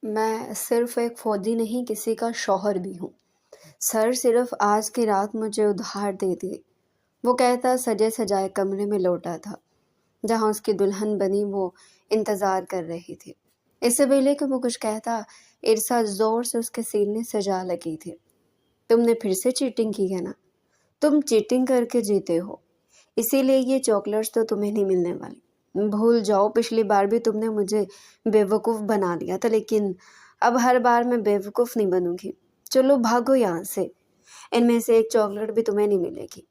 میں صرف ایک فوجی نہیں کسی کا شوہر بھی ہوں۔ سر صرف آج کی رات مجھے ادھار دے دی۔ وہ کہتا سجے سجائے کمرے میں لوٹا تھا جہاں اس کی دلہن بنی وہ انتظار کر رہی تھی۔ اس سے پہلے کہ وہ کچھ کہتا ارسا زور سے اس کے سینے سے جا لگی تھی۔ تم نے پھر سے چیٹنگ کی ہے نا؟ تم چیٹنگ کر کے جیتے ہو، اسی لیے یہ چاکلیٹس تو تمہیں نہیں ملنے والی۔ بھول جاؤ پچھلی بار بھی تم نے مجھے بے وقوف بنا دیا تھا، لیکن اب ہر بار میں بے وقوف نہیں بنوں گی۔ چلو بھاگو یہاں سے، ان میں سے ایک چاکلیٹ بھی تمہیں نہیں ملے گی۔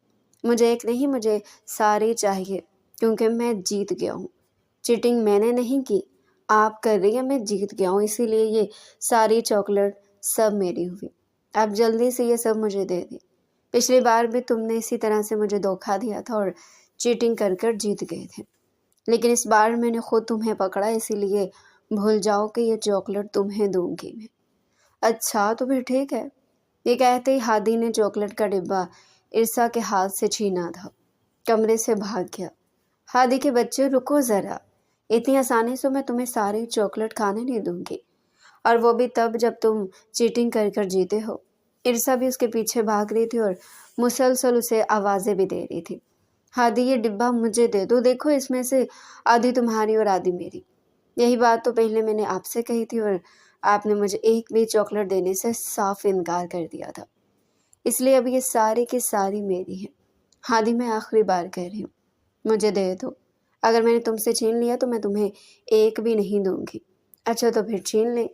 مجھے ایک نہیں، مجھے ساری چاہیے، کیونکہ میں جیت گیا ہوں۔ چیٹنگ میں نے نہیں کی، آپ کر رہی ہیں، میں جیت گیا ہوں، اسی لیے یہ ساری چاکلیٹ سب میری ہوئی۔ اب جلدی سے یہ سب مجھے دے دی۔ پچھلی بار بھی تم نے اسی طرح سے مجھے دھوکہ دیا تھا اور چیٹنگ کر کر جیت گئے تھے، لیکن اس بار میں نے خود تمہیں پکڑا، اسی لیے بھول جاؤ کہ یہ چاکلیٹ تمہیں دوں گی میں۔ اچھا تو پھر ٹھیک ہے۔ یہ کہتے ہی ہادی نے چاکلیٹ کا ڈبہ ارسا کے ہاتھ سے چھینا تھا، کمرے سے بھاگ گیا۔ ہادی کے بچے رکو ذرا، اتنی آسانی سے میں تمہیں ساری چاکلیٹ کھانے نہیں دوں گی، اور وہ بھی تب جب تم چیٹنگ کر کر جیتے ہو۔ ارسا بھی اس کے پیچھے بھاگ رہی تھی اور مسلسل اسے آوازیں بھی دے رہی تھی۔ ہادی یہ ڈبہ مجھے دے دو، دیکھو اس میں سے آدھی تمہاری اور آدھی میری۔ یہی بات تو پہلے میں نے آپ سے کہی تھی اور آپ نے مجھے ایک بھی چاکلیٹ دینے سے صاف انکار کر دیا تھا، اس لیے اب یہ ساری کی ساری میری ہے۔ ہادی میں آخری بار کہہ رہی ہوں، مجھے دے دو، اگر میں نے تم سے چھین لیا تو میں تمہیں ایک بھی نہیں دوں گی۔ اچھا تو پھر چھین لے۔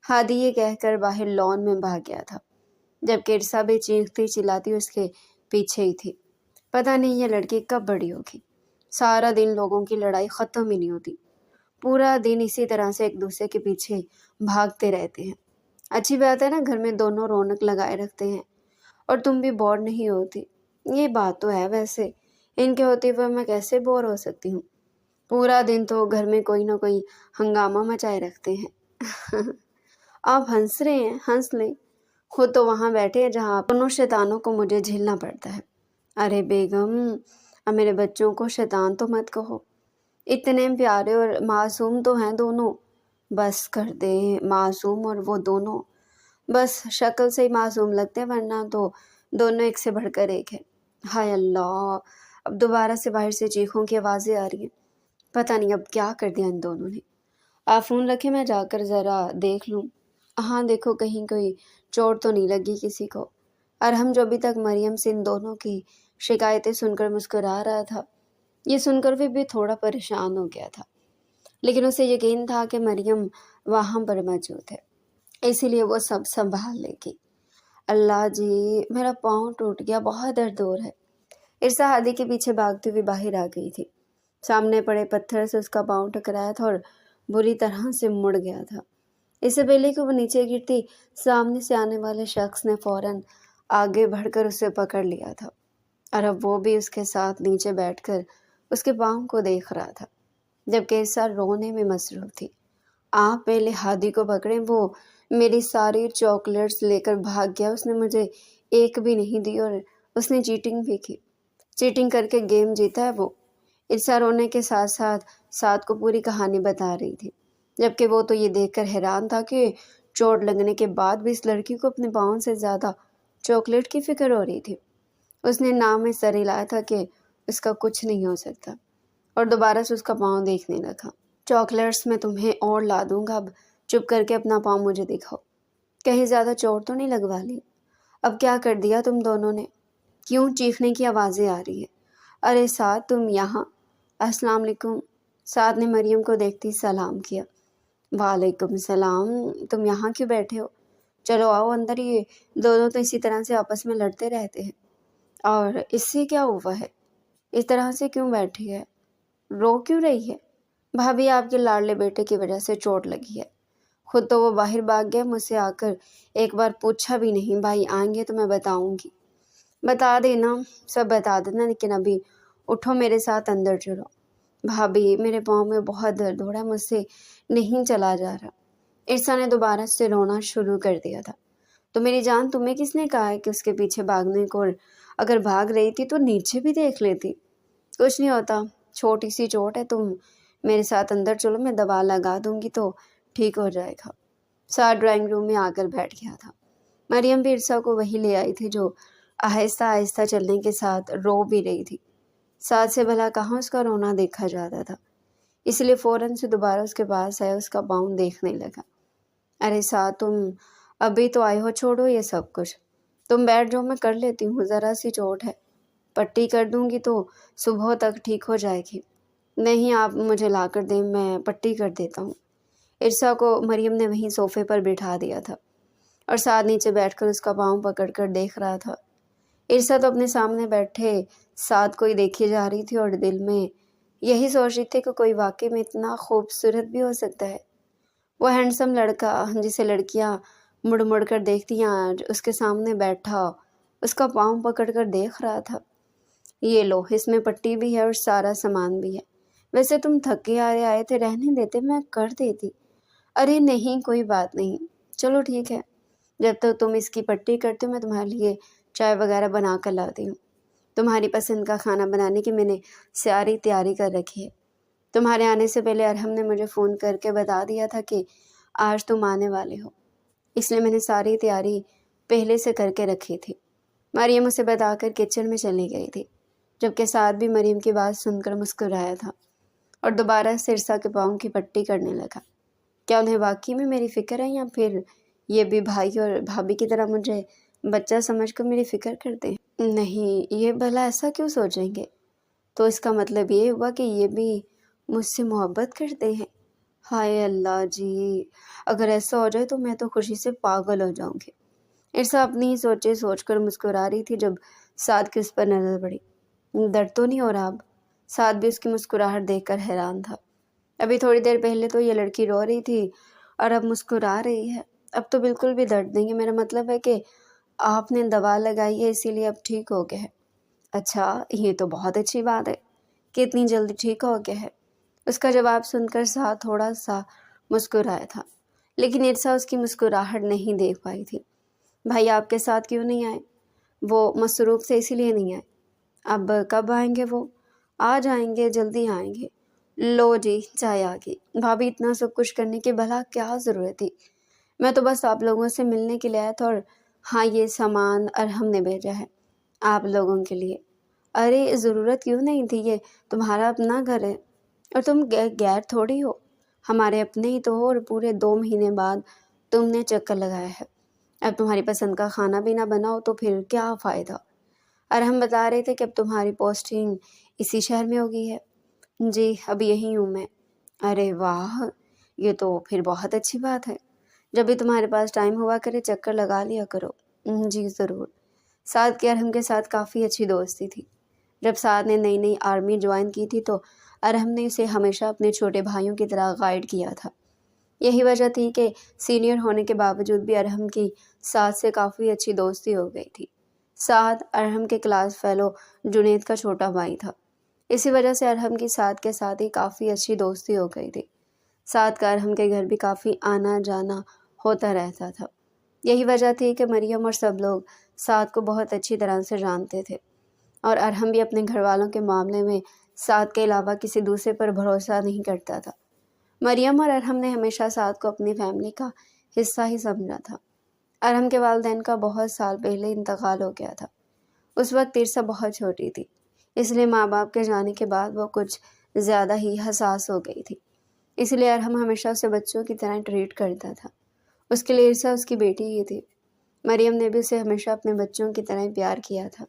ہادی یہ کہہ کر باہر لان میں بھاگ گیا تھا، جبکہ ارسا بھی چیختی چلاتی اس کے پیچھے ہی تھی۔ پتہ نہیں یہ لڑکی کب بڑی ہوگی، سارا دن لوگوں کی لڑائی ختم ہی نہیں ہوتی، پورا دن اسی طرح سے ایک دوسرے کے پیچھے بھاگتے رہتے ہیں۔ اچھی بات ہے نا، گھر میں دونوں رونق لگائے رکھتے ہیں، اور تم بھی بور نہیں ہوتی۔ یہ بات تو ہے، ویسے ان کے ہوتے ہوئے میں کیسے بور ہو سکتی ہوں، پورا دن تو گھر میں کوئی نہ کوئی ہنگامہ مچائے رکھتے ہیں۔ آپ ہنس رہے ہیں، ہنس لیں، خود تو وہاں بیٹھے ہیں جہاں دونوں شیطانوں کو مجھے جھیلنا پڑتا ہے۔ ارے بیگم، اب میرے بچوں کو شیطان تو مت کہو، اتنے پیارے اور معصوم تو ہیں دونوں۔ بس کر دے، معصوم اور وہ دونوں بس شکل سے ہی معصوم لگتے ہیں، ورنہ تو دونوں ایک سے بڑھ کر ایک ہے۔ ہائے اللہ، اب دوبارہ سے باہر سے چیخوں کی آوازیں آ رہی ہیں، پتہ نہیں اب کیا کر دیا ان دونوں نے۔ آپ فون رکھیں، میں جا کر ذرا دیکھ لوں۔ ہاں دیکھو کہیں کوئی چوٹ تو نہیں لگی کسی کو۔ ارحم جو ابھی تک مریم سے ان دونوں کی شکایتیں سن کر مسکرا رہا تھا، یہ سن کر بھی تھوڑا پریشان ہو گیا تھا، لیکن اسے یقین تھا کہ مریم وہاں پر موجود ہے، اسی لیے وہ سب سنبھال لے گی۔ اللہ جی، میرا پاؤں ٹوٹ گیا، بہت درد ہو رہا ہے۔ ارسا ہادی کے پیچھے بھاگتی ہوئی باہر آ گئی تھی، سامنے پڑے پتھر سے اس کا پاؤں ٹکرایا تھا اور بری طرح سے مڑ گیا تھا۔ اس سے پہلے کہ وہ نیچے گرتی، سامنے سے آنے والے شخص نے فوراً آگے بڑھ کر اسے پکڑ لیا تھا، اور اب وہ بھی اس کے ساتھ نیچے بیٹھ کر اس کے پاؤں کو دیکھ رہا تھا، جبکہ ارسا رونے میں مصروف تھی۔ آپ پہلے ہادی کو پکڑیں، وہ میری ساری چاکلیٹس لے کر بھاگ گیا، اس نے مجھے ایک بھی نہیں دی، اور اس نے چیٹنگ بھی کی، چیٹنگ کر کے گیم جیتا ہے وہ۔ ارسا رونے کے ساتھ ساتھ ساتھ کو پوری کہانی بتا رہی تھی، جبکہ وہ تو یہ دیکھ کر حیران تھا کہ چوٹ لگنے کے بعد بھی اس لڑکی کو اپنے پاؤں سے زیادہ چاکلیٹ کی فکر ہو رہی تھی۔ اس نے نام میں سر ہلایا تھا کہ اس کا کچھ نہیں ہو سکتا، اور دوبارہ سے اس کا پاؤں دیکھنے لگا۔ چاکلیٹس میں تمہیں اور لا دوں گا، اب چپ کر کے اپنا پاؤں مجھے دکھاؤ، کہیں زیادہ چوٹ تو نہیں لگوا لی؟ اب کیا کر دیا تم دونوں نے؟ کیوں چیخنے کی آوازیں آ رہی ہے؟ ارے سعد تم یہاں؟ السلام علیکم۔ سعد نے مریم کو دیکھتی سلام کیا۔ وعلیکم السلام، تم یہاں کیوں بیٹھے ہو؟ چلو آؤ اندر، یہ دونوں تو اسی طرح سے آپس میں لڑتے رہتے ہیں، اور اس سے کیا ہوا ہے؟ اس طرح سے کیوں بیٹھی ہے؟ رو کیوں رہی ہے؟ بھابھی آپ کے لاڈلے بیٹے کی وجہ سے چوٹ لگی ہے، خود تو وہ باہر بھاگ گیا، مجھ سے آ کر ایک بار پوچھا بھی نہیں، بھائی آئیں گے تو میں بتاؤں گی۔ بتا دینا، سب بتا دینا، لیکن ابھی اٹھو میرے ساتھ اندر چلو۔ بھابھی میرے پاؤں میں بہت درد ہو رہا ہے، مجھ سے نہیں چلا جا رہا۔ ارسا نے دوبارہ سے رونا شروع کر دیا تھا۔ تو میری جان، تمہیں کس نے کہا ہے کہ اس کے پیچھے بھاگنے کو؟ اور اگر بھاگ رہی تھی تو نیچے بھی دیکھ لیتی۔ کچھ نہیں ہوتا، چھوٹی سی چوٹ ہے، تم میرے ساتھ اندر چلو، میں دوا لگا دوں گی تو ٹھیک ہو جائے گا۔ سعد ڈرائنگ روم میں آ کر بیٹھ گیا تھا۔ مریم بھی عرصہ کو وہی لے آئی تھی جو آہستہ آہستہ چلنے کے ساتھ رو بھی رہی تھی۔ سعد سے بھلا کہاں اس کا رونا دیکھا جاتا تھا، اس لیے فوراً سے دوبارہ اس کے پاس آیا، اس کا پاؤں دیکھنے لگا۔ ارے سعد، تم ابھی تو آئے ہو، چھوڑو یہ سب کچھ، تم بیٹھ جاؤ، میں کر لیتی ہوں، ذرا سی چوٹ ہے، پٹی کر دوں گی تو صبح تک ٹھیک ہو جائے گی۔ نہیں، آپ مجھے لا کر دیں، میں پٹی کر دیتا ہوں۔ عرصہ کو مریم نے وہیں صوفے پر بٹھا دیا تھا اور سعد نیچے بیٹھ کر اس کا پاؤں پکڑ کر دیکھ رہا تھا۔ عرصہ تو اپنے سامنے بیٹھے سعد کو ہی دیکھی جا رہی تھی اور دل میں یہی سوچ رہی تھی کہ کوئی واقعی میں اتنا خوبصورت بھی ہو سکتا ہے۔ وہ ہینڈسم لڑکا جسے لڑکیاں مڑ مڑ کر دیکھتی ہیں، آج اس کے سامنے بیٹھا اس کا پاؤں پکڑ کر دیکھ رہا تھا۔ یہ لو، اس میں پٹی بھی ہے اور سارا سامان بھی ہے، ویسے تم تھکے آئے تھے، رہنے دیتے، میں کر دیتی۔ ارے نہیں، کوئی بات نہیں، چلو ٹھیک ہے، جب تک تم اس کی پٹی کرتے ہو میں تمہارے لیے چائے وغیرہ بنا کر لاتی ہوں۔ تمہاری پسند کا کھانا بنانے کی میں نے ساری تیاری کر رکھی ہے۔ تمہارے آنے سے پہلے ارحم نے مجھے فون کر کے بتا دیا تھا کہ آج تم آنے والے ہو، اس لیے میں نے ساری تیاری پہلے سے کر کے رکھی تھی۔ مریم اسے بتا کر کچن میں چلی گئی تھی، جبکہ سعد بھی مریم کی بات سن کر مسکرایا تھا اور دوبارہ سے عرصہ کے پاؤں کی پٹی کرنے لگا۔ کیا انہیں واقعی میں میری فکر ہے، یا پھر یہ بھی بھائی اور بھابھی کی طرح مجھے بچہ سمجھ کر میری فکر کرتے ہیں؟ نہیں، یہ بھلا ایسا کیوں سوچیں گے؟ تو اس کا مطلب یہ ہوا کہ یہ بھی مجھ سے محبت کرتے ہیں؟ ہائے اللہ جی، اگر ایسا ہو جائے تو میں تو خوشی سے پاگل ہو جاؤں گی۔ عرصہ اپنی ہی سوچے سوچ کر مسکرا رہی تھی جب سعد کی اس پر نظر پڑی۔ درد تو نہیں ہو رہا اب؟ سعد بھی اس کی مسکراہٹ دیکھ کر حیران تھا۔ ابھی تھوڑی دیر پہلے تو یہ لڑکی رو رہی تھی اور اب مسکرا رہی ہے۔ اب تو بالکل بھی درد نہیں ہے، میرا مطلب ہے کہ آپ نے دوا لگائی ہے اسی لیے اب ٹھیک ہو گیا ہے۔ اچھا، یہ تو بہت اچھی بات ہے کہ اتنی جلدی ٹھیک ہو گیا ہے۔ اس کا جواب سن کر سعد تھوڑا سا مسکرایا تھا، لیکن عرصہ اس کی مسکراہٹ نہیں دیکھ پائی تھی۔ بھائی آپ کے ساتھ کیوں نہیں آئے؟ وہ مصروف سے اسی لیے نہیں آئے۔ اب کب آئیں گے وہ؟ آ جائیں گے، جلدی آئیں گے۔ لو جی، چائے آ گئی۔ بھابھی اتنا سب کچھ کرنے کی بھلا کیا ضرورت تھی؟ میں تو بس آپ لوگوں سے ملنے کے لیے آیا تھا، اور ہاں، یہ سامان ارحم نے بھیجا ہے آپ لوگوں کے لیے۔ ارے ضرورت کیوں نہیں تھی، یہ تمہارا اپنا گھر ہے اور تم غیر تھوڑی ہو، ہمارے اپنے ہی تو ہو، اور پورے 2 مہینے بعد تم نے چکر لگایا ہے۔ اب تمہاری پسند کا کھانا بھی نہ بناؤ تو پھر کیا فائدہ؟ ارحم بتا رہے تھے کہ اب تمہاری پوسٹنگ اسی شہر میں ہوگی ہے۔ جی، اب یہی ہوں میں۔ ارے واہ، یہ تو پھر بہت اچھی بات ہے۔ جب بھی تمہارے پاس ٹائم ہوا کرے چکر لگا لیا کرو۔ جی ضرور۔ سعد کی ارحم کے ساتھ کافی اچھی دوستی تھی۔ جب سعد نے نئی نئی آرمی جوائن کی تھی تو ارحم نے اسے ہمیشہ اپنے چھوٹے بھائیوں کی طرح گائیڈ کیا تھا۔ یہی وجہ تھی کہ سینئر ہونے کے باوجود بھی ارحم کی سعد سے کافی اچھی دوستی ہو گئی تھی۔ سعد ارحم کے کلاس فیلو جنید کا چھوٹا بھائی تھا، اسی وجہ سے ارحم کی سعد کے ساتھ ہی کافی اچھی دوستی ہو گئی تھی۔ سعد کا ارحم کے گھر بھی کافی آنا جانا ہوتا رہتا تھا۔ یہی وجہ تھی کہ مریم اور سب لوگ سعد کو بہت اچھی طرح سے جانتے تھے، اور ارحم بھی اپنے گھر والوں کے معاملے میں سعد کے علاوہ کسی دوسرے پر بھروسہ نہیں کرتا تھا۔ مریم اور ارحم نے ہمیشہ سعد کو اپنی فیملی کا حصہ ہی سمجھا تھا۔ ارحم کے والدین کا بہت سال پہلے انتقال ہو گیا تھا۔ اس وقت عرصہ بہت چھوٹی تھی، اس لیے ماں باپ کے جانے کے بعد وہ کچھ زیادہ ہی حساس ہو گئی تھی، اس لیے ارحم ہمیشہ اسے بچوں کی طرح ٹریٹ کرتا تھا۔ اس کے لیے عرصہ اس کی بیٹی ہی تھی۔ مریم نے بھی اسے ہمیشہ اپنے بچوں کی طرح پیار کیا تھا۔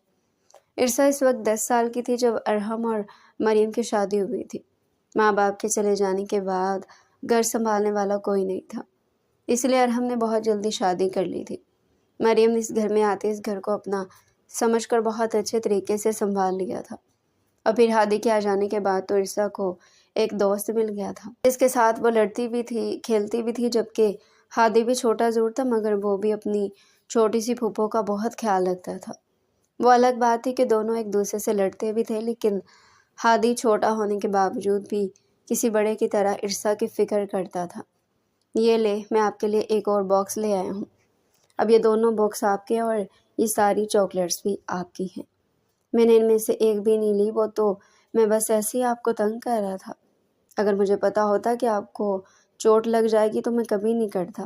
عرصہ اس وقت 10 سال کی تھی جب ارحم اور مریم کی شادی ہوئی تھی۔ ماں باپ کے چلے جانے کے بعد گھر سنبھالنے والا کوئی نہیں تھا، اس لیے ارحم نے بہت جلدی شادی کر لی تھی۔ مریم نے اس گھر میں آتے اس گھر کو اپنا سمجھ کر بہت اچھے طریقے سے سنبھال لیا تھا، اور پھر ہادی کے آ جانے کے بعد تو عرصہ کو ایک دوست مل گیا تھا جس کے ساتھ وہ لڑتی بھی تھی، کھیلتی بھی تھی، جبکہ ہادی بھی چھوٹا ضرور تھا مگر وہ بھی اپنی چھوٹی سی پھوپھو کا بہت خیال رکھتا تھا۔ وہ الگ بات تھی کہ دونوں ایک دوسرے سے لڑتے بھی تھے، لیکن ہادی چھوٹا ہونے کے باوجود بھی کسی بڑے کی طرح عرصہ کی فکر کرتا تھا۔ یہ لے، میں آپ کے لیے ایک اور باکس لے آیا ہوں۔ اب یہ دونوں باکس آپ کے ہیں اور یہ ساری چاکلیٹس بھی آپ کی ہیں۔ میں نے ان میں سے ایک بھی نہیں لی، وہ تو میں بس ایسے ہی آپ کو تنگ کر رہا تھا۔ اگر مجھے پتا ہوتا کہ آپ کو چوٹ لگ جائے گی تو میں کبھی نہیں کرتا۔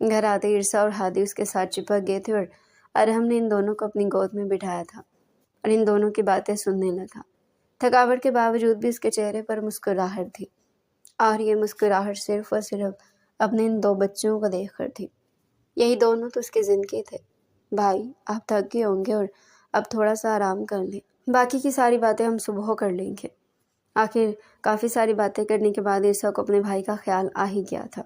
گھر آتے عرصہ اور ہادی اس کے ساتھ چپک گئے تھے اور ارحم نے ان دونوں کو اپنی گود میں بٹھایا تھا اور ان دونوں کی باتیں سننے لگا۔ تھکاوٹ کے باوجود بھی اس کے چہرے پر مسکراہٹ تھی، اور یہ مسکراہٹ صرف اور صرف اپنے ان دو بچوں کو دیکھ کر تھی۔ یہی دونوں تو اس کی زندگی تھے۔ بھائی آپ تھک گئے ہوں گے اور اب تھوڑا سا آرام کر لیں، باقی کی ساری باتیں ہم صبح کر لیں گے۔ آخر کافی ساری باتیں کرنے کے بعد عرصہ کو اپنے بھائی کا خیال آ ہی گیا تھا۔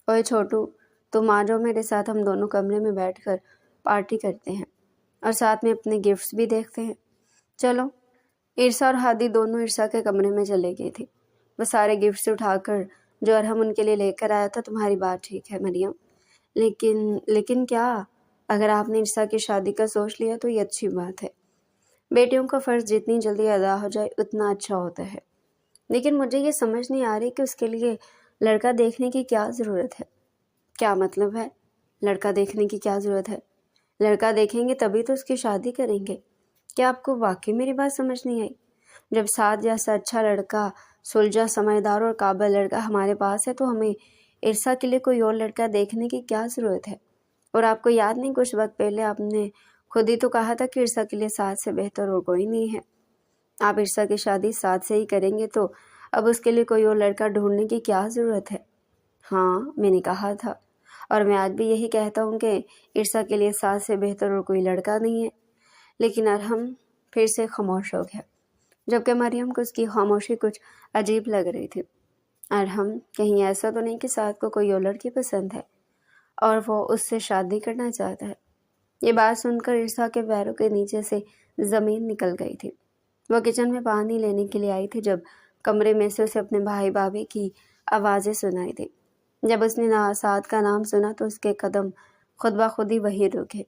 اوے چھوٹو، تم آ جاؤ میرے ساتھ، ہم دونوں کمرے میں بیٹھ کر پارٹی کرتے ہیں اور ساتھ میں اپنے گفٹس بھی دیکھتے ہیں۔ چلو۔ عرصہ اور ہادی دونوں عرصہ کے کمرے میں چلے گئی تھی۔ وہ سارے گفٹس اٹھا کر جو ارحم ان کے لیے لے کر آیا تھا۔ تمہاری بات ٹھیک ہے مریم، لیکن کیا؟ اگر آپ نے عرصہ کی شادی کا سوچ لیا تو یہ اچھی بات ہے۔ بیٹیوں کا فرض جتنی جلدی ادا ہو جائے اتنا اچھا ہوتا ہے، لیکن مجھے یہ سمجھ نہیں آ رہی کہ اس کے لیے لڑکا دیکھنے کی کیا ضرورت ہے۔ کیا مطلب ہے لڑکا دیکھنے کی کیا ضرورت ہے؟ لڑکا دیکھیں گے تبھی تو اس کی شادی کریں گے۔ کیا آپ کو واقعی میری بات سمجھ نہیں آئی؟ جب سعد جیسا اچھا لڑکا، سلجھا سمجھدار اور قابل لڑکا ہمارے پاس ہے تو ہمیں عرصہ کے لیے کوئی اور لڑکا دیکھنے کی کیا ضرورت ہے؟ اور آپ کو یاد نہیں کچھ وقت پہلے آپ نے خود ہی تو کہا تھا کہ عرصہ کے لیے سعد سے بہتر اور کوئی نہیں ہے۔ آپ عرصہ کی شادی سعد سے ہی کریں گے تو اب اس کے لیے کوئی اور لڑکا ڈھونڈنے کی کیا ضرورت ہے؟ ہاں میں نے کہا تھا، اور میں آج بھی یہی کہتا ہوں کہ عرصہ کے لیے سعد سے بہتر اور کوئی لڑکا نہیں ہے۔ لیکن ارحم پھر سے خاموش ہو گیا، جبکہ مریم کو اس کی خاموشی کچھ عجیب لگ رہی تھی۔ ارحم، کہیں ایسا تو نہیں کہ سعد کو کوئی اور لڑکی پسند ہے اور وہ اس سے شادی کرنا چاہتا ہے؟ یہ بات سن کر عرصہ کے پیروں کے نیچے سے زمین نکل گئی تھی۔ وہ کچن میں پانی لینے کے لیے آئی تھی جب کمرے میں سے اسے اپنے بھائی بھابھی کی آوازیں سنائی دی۔ جب اس نے سعد کا نام سنا تو اس کے قدم خود بخود ہی وہیں رکے۔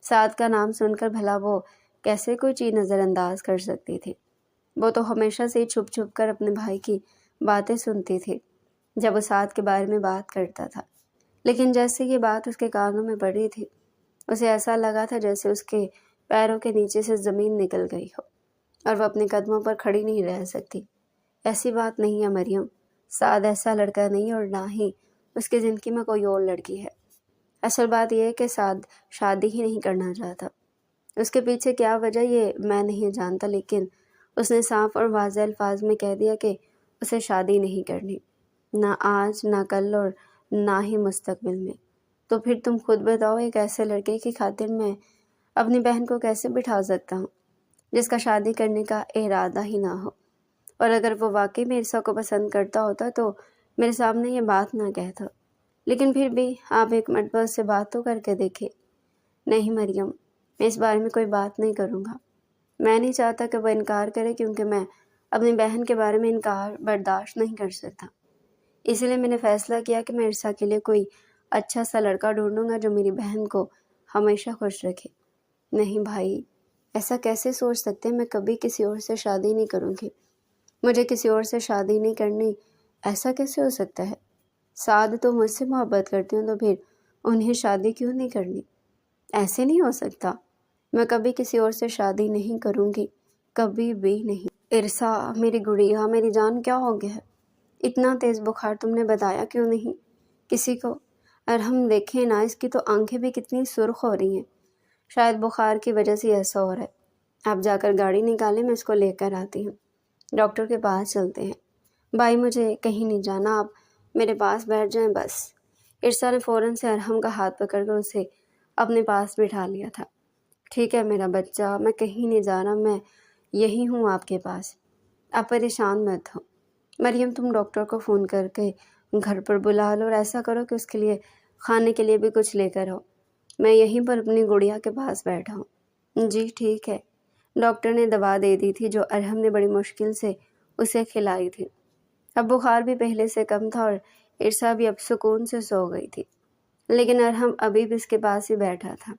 سعد کا نام سن کر بھلا وہ کیسے کوئی چیز نظر انداز کر سکتی تھی؟ وہ تو ہمیشہ سے ہی چھپ چھپ کر اپنے بھائی کی باتیں سنتی تھی جب وہ سعد کے بارے میں بات کرتا تھا، لیکن جیسے یہ بات اس کے کانوں میں پڑی تھی اسے ایسا لگا تھا جیسے اس کے پیروں کے نیچے سے زمین نکل گئی ہو اور وہ اپنے قدموں پر کھڑی نہیں رہ سکتی۔ ایسی بات نہیں ہے مریم، سعد ایسا لڑکا نہیں اور نہ ہی اس کی زندگی میں کوئی اور لڑکی ہے۔ اصل بات یہ ہے کہ سعد شادی ہی نہیں کرنا چاہتا۔ اس کے پیچھے کیا وجہ یہ میں نہیں جانتا، لیکن اس نے صاف اور واضح الفاظ میں کہہ دیا کہ اسے شادی نہیں کرنی، نہ آج، نہ کل اور نہ ہی مستقبل میں۔ تو پھر تم خود بتاؤ، ایک ایسے لڑکے کی خاطر میں اپنی بہن کو کیسے بٹھا سکتا ہوں جس کا شادی کرنے کا ارادہ ہی نہ ہو؟ اور اگر وہ واقعی میں عرصہ کو پسند کرتا ہوتا تو میرے سامنے یہ بات نہ کہتا، لیکن پھر بھی آپ ایک مرتبہ اس سے بات تو کر کے دیکھے۔ نہیں مریم، میں اس بارے میں کوئی بات نہیں کروں گا۔ میں نہیں چاہتا کہ وہ انکار کرے، کیونکہ میں اپنی بہن کے بارے میں انکار برداشت نہیں کر سکتا۔ اسی لیے میں نے فیصلہ کیا کہ میں عرصہ کے لیے کوئی اچھا سا لڑکا ڈھونڈوں گا جو میری بہن کو ہمیشہ خوش رکھے۔ نہیں بھائی، ایسا کیسے سوچ سکتے ہیں؟ میں کبھی کسی اور سے شادی نہیں کروں گی، مجھے کسی اور سے شادی نہیں کرنی۔ ایسا کیسے ہو سکتا ہے؟ سعد تو مجھ سے محبت کرتی ہوں، تو پھر انہیں شادی کیوں نہیں کرنی؟ ایسے نہیں ہو سکتا، میں کبھی کسی اور سے شادی نہیں کروں گی، کبھی بھی نہیں۔ عرصہ، میری گڑیا، میری جان، کیا ہو گیا ہے؟ اتنا تیز بخار تم نے بتایا کیوں نہیں کسی کو؟ اور ہم دیکھیں نا، اس کی تو آنکھیں بھی کتنی سرخ ہو رہی ہیں، شاید بخار کی وجہ سے ایسا ہو رہا ہے۔ آپ جا کر گاڑی نکالیں، میں اس کو لے کر آتی ہوں، ڈاکٹر کے پاس چلتے ہیں۔ بھائی مجھے کہیں نہیں جانا، آپ میرے پاس بیٹھ جائیں بس۔ عرصہ نے فوراً سے ارحم کا ہاتھ پکڑ کر اسے اپنے پاس بٹھا لیا تھا۔ ٹھیک ہے میرا بچہ، میں کہیں نہیں جا رہا، میں یہی ہوں آپ کے پاس، آپ پریشان مت ہو۔ مریم، تم ڈاکٹر کو فون کر کے گھر پر بلا لو اور ایسا کرو کہ اس کے لیے کھانے کے لیے بھی کچھ لے کر آؤ، میں یہیں پر اپنی گڑیا کے پاس بیٹھا ہوں۔ جی ٹھیک ہے۔ ڈاکٹر نے دوا دے دی تھی جو ارحم نے بڑی مشکل سے اسے کھلائی تھی۔ اب بخار بھی پہلے سے کم تھا اور عرصہ بھی اب سکون سے سو گئی تھی، لیکن ارحم ابھی بھی اس کے پاس ہی بیٹھا تھا۔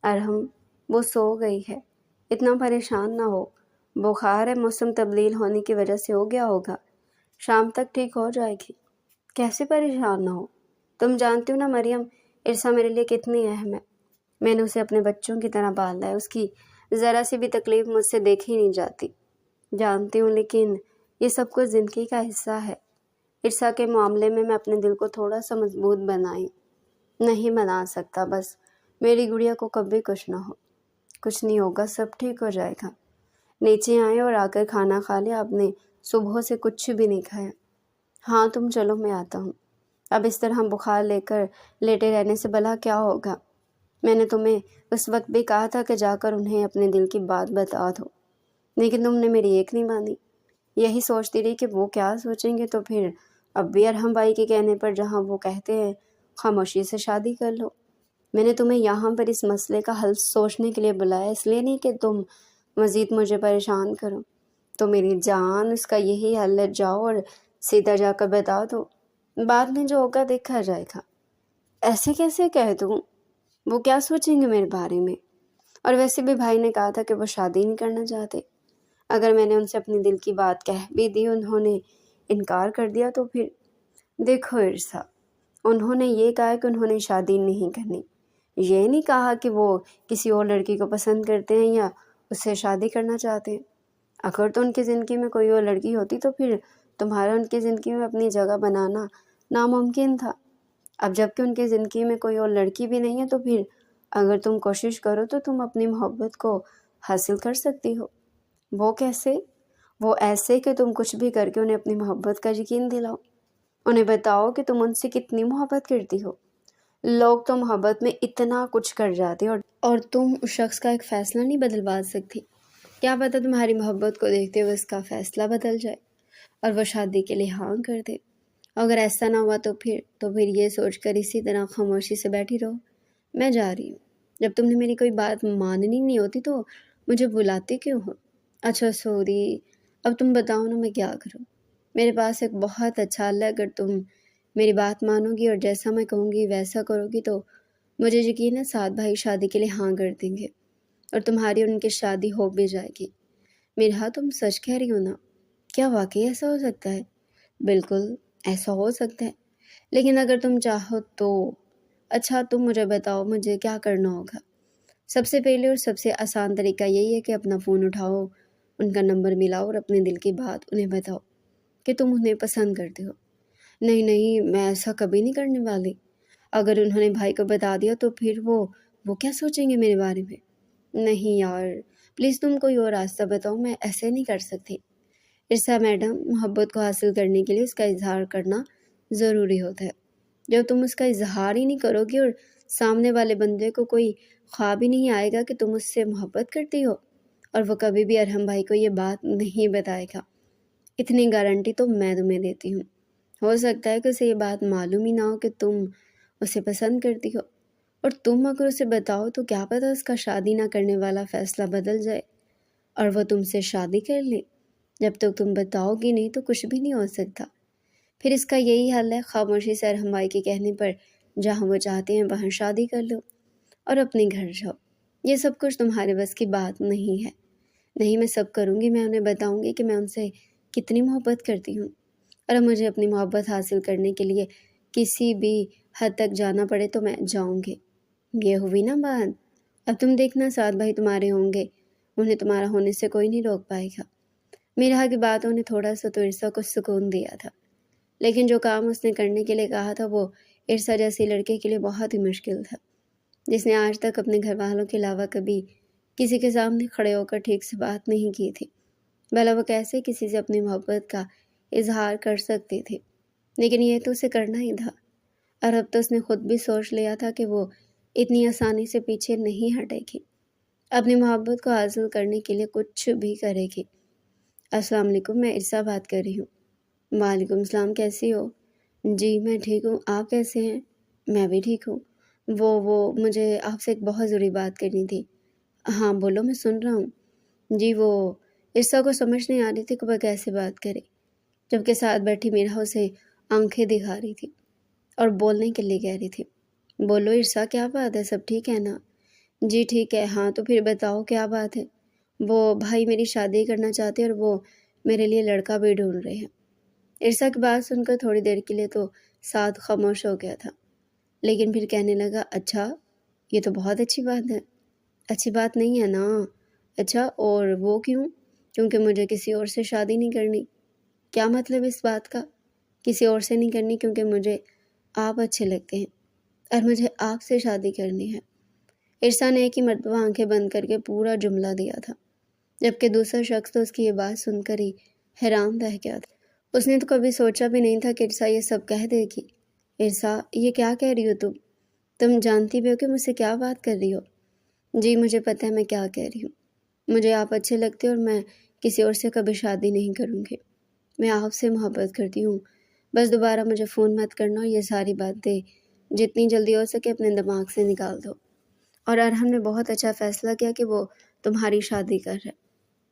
ارحم، وہ سو گئی ہے، اتنا پریشان نہ ہو، بخار ہے، موسم تبدیل ہونے کی وجہ سے ہو گیا ہوگا، شام تک ٹھیک ہو جائے گی۔ کیسے پریشان نہ ہو؟ تم جانتی ہو نا مریم، عرصہ میرے لیے کتنی اہم ہے، میں نے اسے اپنے بچوں کی طرح پالا ہے، اس کی ذرا سی بھی تکلیف مجھ سے دیکھی نہیں جاتی۔ جانتی ہوں، لیکن یہ سب کچھ زندگی کا حصہ ہے۔ عرصہ کے معاملے میں اپنے دل کو تھوڑا سا مضبوط بنائی، نہیں بنا سکتا، بس میری گڑیا کو کبھی کچھ نہ ہو۔ کچھ نہیں ہوگا، سب ٹھیک ہو جائے گا۔ نیچے آئے اور آ کر کھانا کھا لیا؟ آپ نے صبح سے کچھ بھی نہیں کھایا؟ ہاں تم چلو میں آتا ہوں۔ اب اس طرح بخار لے کر لیٹے رہنے سے بھلا کیا ہوگا؟ میں نے تمہیں اس وقت بھی کہا تھا کہ جا کر انہیں اپنے دل کی بات بتا دو، لیکن تم نے میری ایک نہیں مانی۔ یہی سوچتی رہی کہ وہ کیا سوچیں گے، تو پھر اب بھی ارحم بھائی کے کہنے پر جہاں وہ کہتے ہیں خاموشی سے شادی کر لو۔ میں نے تمہیں یہاں پر اس مسئلے کا حل سوچنے کے لیے بلایا، اس لیے نہیں کہ تم مزید مجھے پریشان کرو۔ تو میری جان، اس کا یہی حل ہے، جاؤ اور سیدھا جا کر بتا دو، بعد میں جو ہوگا دیکھا جائے گا۔ ایسے کیسے کہہ دوں؟ وہ کیا سوچیں گے میرے بارے میں؟ اور ویسے بھی بھائی نے کہا تھا کہ وہ شادی نہیں کرنا چاہتے۔ اگر میں نے ان سے اپنی دل کی بات کہہ بھی دی، انہوں نے انکار کر دیا، تو پھر دیکھو عرصہ، انہوں نے یہ کہا کہ انہوں نے شادی نہیں کرنی، یہ نہیں کہا کہ وہ کسی اور لڑکی کو پسند کرتے ہیں یا اس سے شادی کرنا چاہتے ہیں۔ اگر تو ان کی زندگی میں کوئی اور لڑکی ہوتی تو پھر تمہارا ان کی زندگی میں اپنی جگہ بنانا ناممکن تھا۔ اب جب کہ ان کی زندگی میں کوئی اور لڑکی بھی نہیں ہے، تو پھر اگر تم کوشش کرو تو تم اپنی محبت کو حاصل کر سکتی ہو۔ وہ کیسے؟ وہ ایسے کہ تم کچھ بھی کر کے انہیں اپنی محبت کا یقین دلاؤ، انہیں بتاؤ کہ تم ان سے کتنی محبت کرتی ہو۔ لوگ تو محبت میں اتنا کچھ کر جاتے اور تم اس شخص کا ایک فیصلہ نہیں بدلوا سکتی۔ کیا پتہ تمہاری محبت کو دیکھتے ہوئے اس کا فیصلہ بدل جائے اور وہ شادی کے لیے ہاں کر دے۔ اگر ایسا نہ ہوا تو پھر یہ سوچ کر اسی طرح خاموشی سے بیٹھی رہو۔ میں جا رہی ہوں۔ جب تم نے میری کوئی بات ماننی نہیں ہوتی تو مجھے بلاتے کیوں ہو؟ اچھا سوری، اب تم بتاؤ نا میں کیا کروں؟ میرے پاس ایک بہت اچھا حل ہے۔ اگر تم میری بات مانو گی اور جیسا میں کہوں گی ویسا کرو گی تو مجھے یقین ہے سعد بھائی شادی کے لیے ہاں کر دیں گے اور تمہاری اور ان کی شادی ہو بھی جائے گی۔ میرا تم سچ کہہ رہی ہو نا؟ کیا واقعی ایسا ہو سکتا ہے؟ بالکل ایسا ہو سکتا ہے، لیکن اگر تم چاہو تو۔ اچھا تم مجھے بتاؤ مجھے کیا کرنا ہوگا؟ سب سے پہلے اور سب سے آسان طریقہ یہی ہے کہ اپنا فون اٹھاؤ، ان کا نمبر ملاؤ اور اپنے دل کی بات انہیں بتاؤ کہ تم انہیں پسند کرتے ہو۔ نہیں، میں ایسا کبھی نہیں کرنے والی۔ اگر انہوں نے بھائی کو بتا دیا تو پھر وہ کیا سوچیں گے میرے بارے میں؟ نہیں یار، پلیز تم کوئی اور راستہ بتاؤ، میں ایسے نہیں کر سکتی۔ عرصہ میڈم، محبت کو حاصل کرنے کے لیے اس کا اظہار کرنا ضروری ہوتا ہے۔ جب تم اس کا اظہار ہی نہیں کرو گی اور سامنے والے بندے کو کوئی خواب ہی نہیں آئے گا کہ تم اس سے محبت کرتی ہو، اور وہ کبھی بھی ارحم بھائی کو یہ بات نہیں بتائے گا، اتنی گارنٹی تو میں تمہیں دیتی ہوں۔ ہو سکتا ہے کہ اسے یہ بات معلوم ہی نہ ہو کہ تم اسے پسند کرتی ہو، اور تم اگر اسے بتاؤ تو کیا پتہ اس کا شادی نہ کرنے والا فیصلہ بدل جائے اور وہ تم سے شادی کر لے۔ جب تک تم بتاؤ گی نہیں تو کچھ بھی نہیں ہو سکتا۔ پھر اس کا یہی حل ہے، خاموشی سے ارحم بھائی کے کہنے پر جہاں وہ چاہتے ہیں وہاں شادی کر لو اور اپنے گھر جاؤ۔ یہ سب کچھ تمہارے بس کی بات نہیں ہے۔ نہیں، میں سب کروں گی، میں انہیں بتاؤں گی کہ میں ان سے کتنی محبت کرتی ہوں، اور اب مجھے اپنی محبت حاصل کرنے کے لیے کسی بھی حد تک جانا پڑے تو میں جاؤں گی۔ یہ ہوئی نا بات؟ اب تم دیکھنا سعد بھائی تمہارے ہوں گے، انہیں تمہارا ہونے سے کوئی نہیں روک پائے گا۔ میرا کی باتوں نے تھوڑا سا تو عرصہ کو سکون دیا تھا، لیکن جو کام اس نے کرنے کے لیے کہا تھا وہ عرصہ جیسے لڑکے کے لیے بہت ہی مشکل تھا، جس نے آج تک اپنے گھر والوں کے علاوہ کبھی کسی کے سامنے کھڑے ہو کر ٹھیک سے بات نہیں کی تھی۔ بھلا وہ کیسے کسی سے اپنی محبت کا اظہار کر سکتی تھی؟ لیکن یہ تو اسے کرنا ہی تھا، اور اب تو اس نے خود بھی سوچ لیا تھا کہ وہ اتنی آسانی سے پیچھے نہیں ہٹے گی، اپنی محبت کو حاصل کرنے کے لیے کچھ بھی کرے گی۔ السلام علیکم، میں عرصہ بات کر رہی ہوں۔ وعلیکم السلام، کیسی ہو؟ جی میں ٹھیک ہوں، آپ کیسے ہیں؟ میں بھی ٹھیک ہوں۔ وہ مجھے آپ سے ایک بہت ضروری بات کرنی تھی۔ ہاں بولو، میں سن رہا ہوں۔ جی وہ عرصہ کو سمجھ نہیں آ رہی تھی کہ وہ کیسے بات کرے، جبکہ ساتھ بیٹھی میرا اسے آنکھیں دکھا رہی تھی اور بولنے کے لیے کہہ رہی تھی۔ بولو عرصہ، کیا بات ہے؟ سب ٹھیک ہے نا؟ جی ٹھیک ہے۔ ہاں تو پھر بتاؤ کیا بات ہے؟ وہ بھائی میری شادی کرنا چاہتے ہیں اور وہ میرے لیے لڑکا بھی ڈھونڈ رہے ہیں۔ عرصہ کی بات سن کر تھوڑی دیر کے لیے تو ساتھ خاموش ہو گیا تھا، لیکن پھر کہنے لگا، اچھا یہ تو بہت اچھی بات ہے۔ اچھی بات نہیں ہے نا؟ اچھا اور وہ کیوں؟ کیونکہ مجھے کسی اور سے شادی نہیں کرنی۔ کیا مطلب اس بات کا؟ کسی اور سے نہیں کرنی کیونکہ مجھے آپ اچھے لگتے ہیں۔ اور مجھے آپ سے شادی کرنی ہے۔ عرصا نے ایک ہی مرتبہ آنکھیں بند کر کے پورا جملہ دیا تھا، جبکہ دوسرا شخص تو اس کی یہ بات سن کر ہی حیران رہ گیا تھا۔ اس نے تو کبھی سوچا بھی نہیں تھا کہ عرصا یہ سب کہہ دے گی۔ عرصا، یہ کیا کہہ رہی ہو تم جانتی بھی ہو کہ مجھ سے کیا بات کر رہی ہو؟ جی مجھے پتہ ہے میں کیا کہہ رہی ہوں۔ مجھے آپ اچھے لگتے اور میں کسی اور سے کبھی شادی نہیں کروں گی۔ میں آپ سے محبت کرتی ہوں، بس دوبارہ مجھے فون مت کرنا اور یہ ساری باتیں جتنی جلدی ہو سکے اپنے دماغ سے نکال دو۔ اور ارحم نے بہت اچھا فیصلہ کیا کہ وہ تمہاری شادی کر رہے،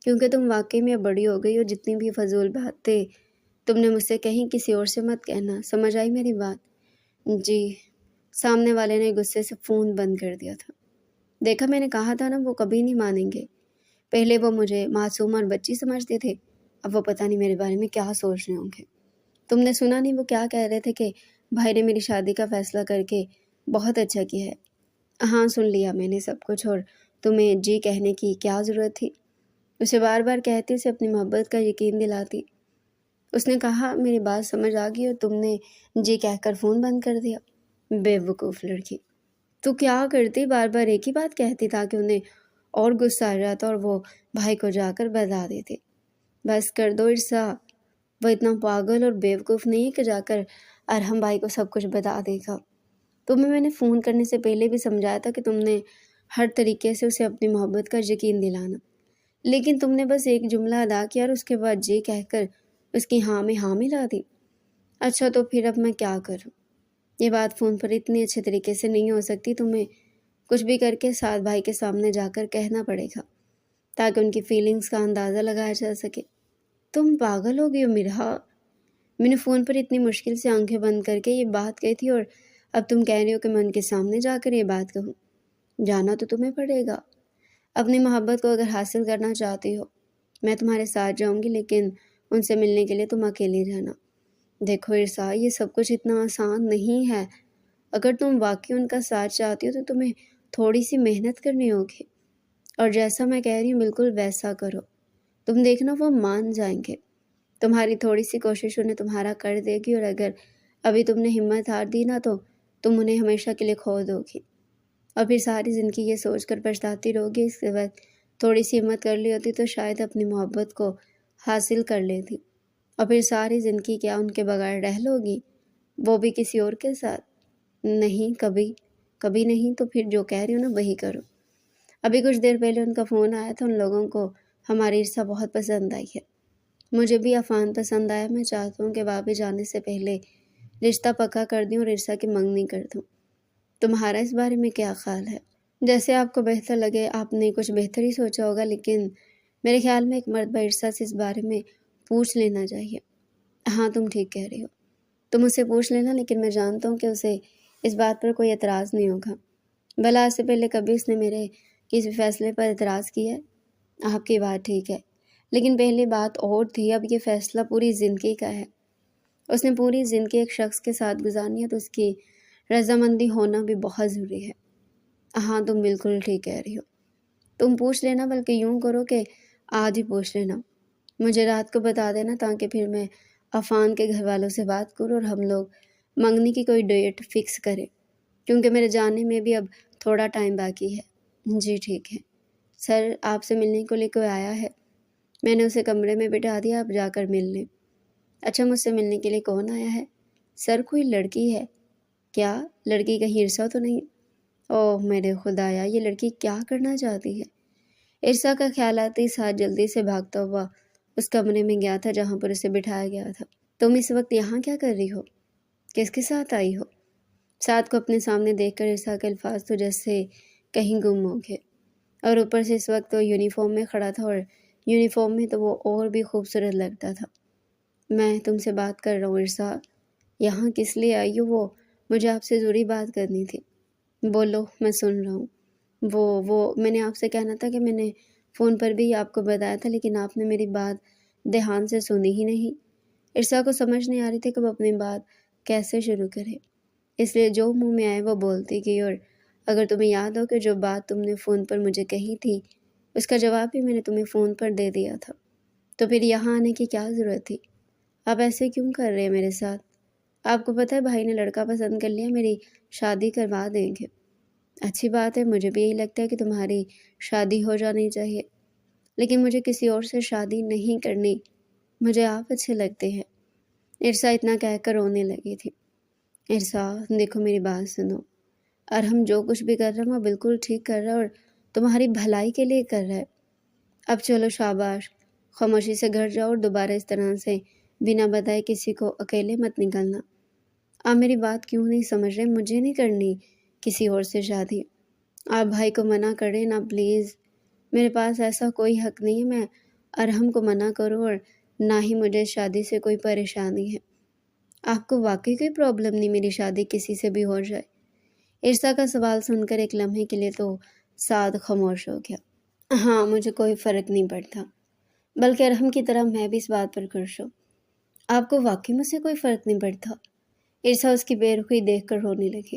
کیونکہ تم واقعی میں بڑی ہو گئی، اور جتنی بھی فضول باتیں تم نے مجھ سے کہیں کسی اور سے مت کہنا، سمجھ آئی میری بات؟ جی۔ سامنے والے نے غصے سے فون بند کر دیا تھا۔ دیکھا، میں نے کہا تھا نا، وہ کبھی نہیں مانیں گے۔ پہلے وہ مجھے معصوم اور بچی سمجھتے تھے، اب وہ پتہ نہیں میرے بارے میں کیا سوچ رہے ہوں گے۔ تم نے سنا نہیں وہ کیا کہہ رہے تھے کہ بھائی نے میری شادی کا فیصلہ کر کے بہت اچھا کیا ہے۔ ہاں سن لیا میں نے سب کچھ، اور تمہیں جی کہنے کی کیا ضرورت تھی؟ اسے بار بار کہتی، اسے اپنی محبت کا یقین دلاتی۔ اس نے کہا میری بات سمجھ آ گئی اور تم نے جی کہہ کر فون بند کر دیا۔ بے وقوف لڑکی، تو کیا کرتی؟ بار بار ایک ہی بات کہتی تاکہ انہیں اور غصہ آ جاتا اور وہ بھائی کو جا کر بتا دیتے۔ بس کر دو عرصا، وہ اتنا پاگل اور بیوقوف نہیں ہے کہ جا کر ارحم بھائی کو سب کچھ بتا دے گا۔ تمہیں میں نے فون کرنے سے پہلے بھی سمجھایا تھا کہ تم نے ہر طریقے سے اسے اپنی محبت کا یقین دلانا، لیکن تم نے بس ایک جملہ ادا کیا اور اس کے بعد جی کہہ کر اس کی ہاں میں ہاں ملا دی۔ اچھا تو پھر اب میں کیا کروں؟ یہ بات فون پر اتنی اچھے طریقے سے نہیں ہو سکتی، تمہیں کچھ بھی کر کے سعد بھائی کے سامنے جا کر کہنا پڑے گا تاکہ ان کی فیلنگز کا اندازہ لگایا جا سکے۔ تم پاگل ہو گئی ہو مرہا، میں نے فون پر اتنی مشکل سے آنکھیں بند کر کے یہ بات کہی تھی اور اب تم کہہ رہی ہو کہ میں ان کے سامنے جا کر یہ بات کہوں؟ جانا تو تمہیں پڑے گا۔ اپنی محبت کو اگر حاصل کرنا چاہتی ہو میں تمہارے ساتھ جاؤں گی، لیکن ان سے ملنے کے لیے تم اکیلے جانا۔ دیکھو عرصا، یہ سب کچھ اتنا آسان نہیں ہے۔ اگر تم واقعی ان کا ساتھ چاہتی ہو تو تمہیں تھوڑی سی محنت کرنی ہوگی، اور جیسا میں کہہ رہی ہوں بالکل ویسا کرو، تم دیکھنا وہ مان جائیں گے۔ تمہاری تھوڑی سی کوشش انہیں تمہارا کر دے گی، اور اگر ابھی تم نے ہمت ہار دی نا تو تم انہیں ہمیشہ کے لیے کھو دو گی، اور پھر ساری زندگی یہ سوچ کر پچھتاتی رہو گی۔ اس کے بعد تھوڑی سی ہمت کر لی ہوتی تو شاید اپنی محبت کو حاصل کر لیتی، اور پھر ساری زندگی کیا ان کے بغیر رہ لو گی، وہ بھی کسی اور کے ساتھ؟ نہیں، کبھی نہیں۔ تو پھر جو کہہ رہی ہوں نا وہی کرو۔ ابھی کچھ دیر پہلے ان کا فون آیا تھا، ان لوگوں کو ہماری عرصا بہت پسند آئی ہے۔ مجھے بھی عفان پسند آیا۔ میں چاہتا ہوں کہ واپس جانے سے پہلے رشتہ پکا کر دوں اور عرصا کی منگنی کر دوں۔ تمہارا اس بارے میں کیا خیال ہے؟ جیسے آپ کو بہتر لگے، آپ نے کچھ بہتر ہی سوچا ہوگا، لیکن میرے خیال میں ایک مرتبہ عرصا سے اس بارے میں پوچھ لینا چاہیے۔ ہاں تم ٹھیک کہہ رہی ہو، تم اسے پوچھ لینا، لیکن میں جانتا ہوں کہ اسے اس بات پر کوئی اعتراض نہیں ہوگا۔ بھلا آج سے پہلے کبھی اس نے میرے کسی فیصلے پر اعتراض کیا ہے؟ آپ کی بات ٹھیک ہے، لیکن پہلی بات اور تھی، اب یہ فیصلہ پوری زندگی کا ہے۔ اس نے پوری زندگی ایک شخص کے ساتھ گزارنی ہے تو اس کی رضامندی ہونا بھی بہت ضروری ہے۔ ہاں تم بالکل ٹھیک کہہ رہی ہو، تم پوچھ لینا، بلکہ یوں کرو کہ آج ہی پوچھ لینا، مجھے رات کو بتا دینا تاکہ پھر میں عفان کے گھر والوں سے بات کروں اور ہم لوگ منگنی کی کوئی ڈیٹ فکس کریں، کیونکہ میرے جانے میں بھی اب تھوڑا ٹائم باقی ہے۔ جی ٹھیک ہے سر، آپ سے ملنے کے لیے کوئی آیا ہے؟ میں نے اسے کمرے میں بٹھا دیا، آپ جا کر مل لیں۔ اچھا مجھ سے ملنے کے لیے کون آیا ہے؟ سر کوئی لڑکی ہے۔ کیا لڑکی کہیں عرصا تو نہیں؟ اوہ میرے خدایا، یہ لڑکی کیا کرنا چاہتی ہے؟ عرصا کا خیال آتے ہی ساتھ جلدی سے بھاگتا ہوا اس کمرے میں گیا تھا جہاں پر اسے بٹھایا گیا تھا۔ تم اس وقت یہاں کیا کر رہی ہو؟ کس کے ساتھ آئی ہو؟ ساتھ کو اپنے سامنے دیکھ کر عرصا کے الفاظ تو جیسے کہیں گم ہو گئے، اور اوپر سے اس وقت وہ یونیفارم میں کھڑا تھا، اور یونیفارم میں تو وہ اور بھی خوبصورت لگتا تھا۔ میں تم سے بات کر رہا ہوں عرصا، یہاں کس لیے آئی ہو؟ وہ مجھے آپ سے ضروری بات کرنی تھی۔ بولو، میں سن رہا ہوں۔ وہ میں نے آپ سے کہنا تھا کہ میں نے فون پر بھی آپ کو بتایا تھا، لیکن آپ نے میری بات دھیان سے سنی ہی نہیں۔ عرصا کو سمجھ نہیں آ رہی تھی کہ وہ اپنی بات کیسے شروع کرے، اس لیے جو منہ میں آئے وہ بولتی گئی، اور اگر تمہیں یاد ہو کہ جو بات تم نے فون پر مجھے کہی تھی اس کا جواب بھی میں نے تمہیں فون پر دے دیا تھا، تو پھر یہاں آنے کی کیا ضرورت تھی؟ آپ ایسے کیوں کر رہے ہیں میرے ساتھ؟ آپ کو پتہ ہے بھائی نے لڑکا پسند کر لیا، میری شادی کروا دیں گے۔ اچھی بات ہے، مجھے بھی یہی لگتا ہے کہ تمہاری شادی ہو جانی چاہیے، لیکن مجھے کسی اور سے شادی نہیں کرنی، مجھے آپ اچھے لگتے ہیں۔ عرصا اتنا کہہ کر رونے لگی تھی۔ عرصا دیکھو میری بات سنو، اور ہم جو کچھ بھی کر رہے ہیں وہ بالکل ٹھیک کر رہا ہے اور تمہاری بھلائی کے لیے کر رہا ہے۔ اب چلو شاباش، خاموشی سے گھر جاؤ اور دوبارہ اس طرح سے بنا بتائے کسی کو اکیلے مت نکلنا۔ آپ میری بات کیوں نہیں سمجھ رہے؟ مجھے نہیں کرنی کسی اور سے شادی۔ آپ بھائی کو منع کریں نا پلیز، میرے پاس ایسا کوئی حق نہیں ہے میں ارحم کو منع کروں، اور نہ ہی مجھے شادی سے کوئی پریشانی ہے۔ آپ کو واقعی کوئی پرابلم نہیں میری شادی کسی سے بھی ہو جائے؟ عرصا کا سوال سن کر ایک لمحے کے لیے تو سعد خاموش ہو گیا۔ ہاں، مجھے کوئی فرق نہیں پڑتا، بلکہ ارحم کی طرح میں بھی اس بات پر خوش ہوں۔ آپ کو واقعی مجھ سے کوئی فرق نہیں پڑتا؟ عرصا اس کی بے رخی دیکھ کر رونے لگی،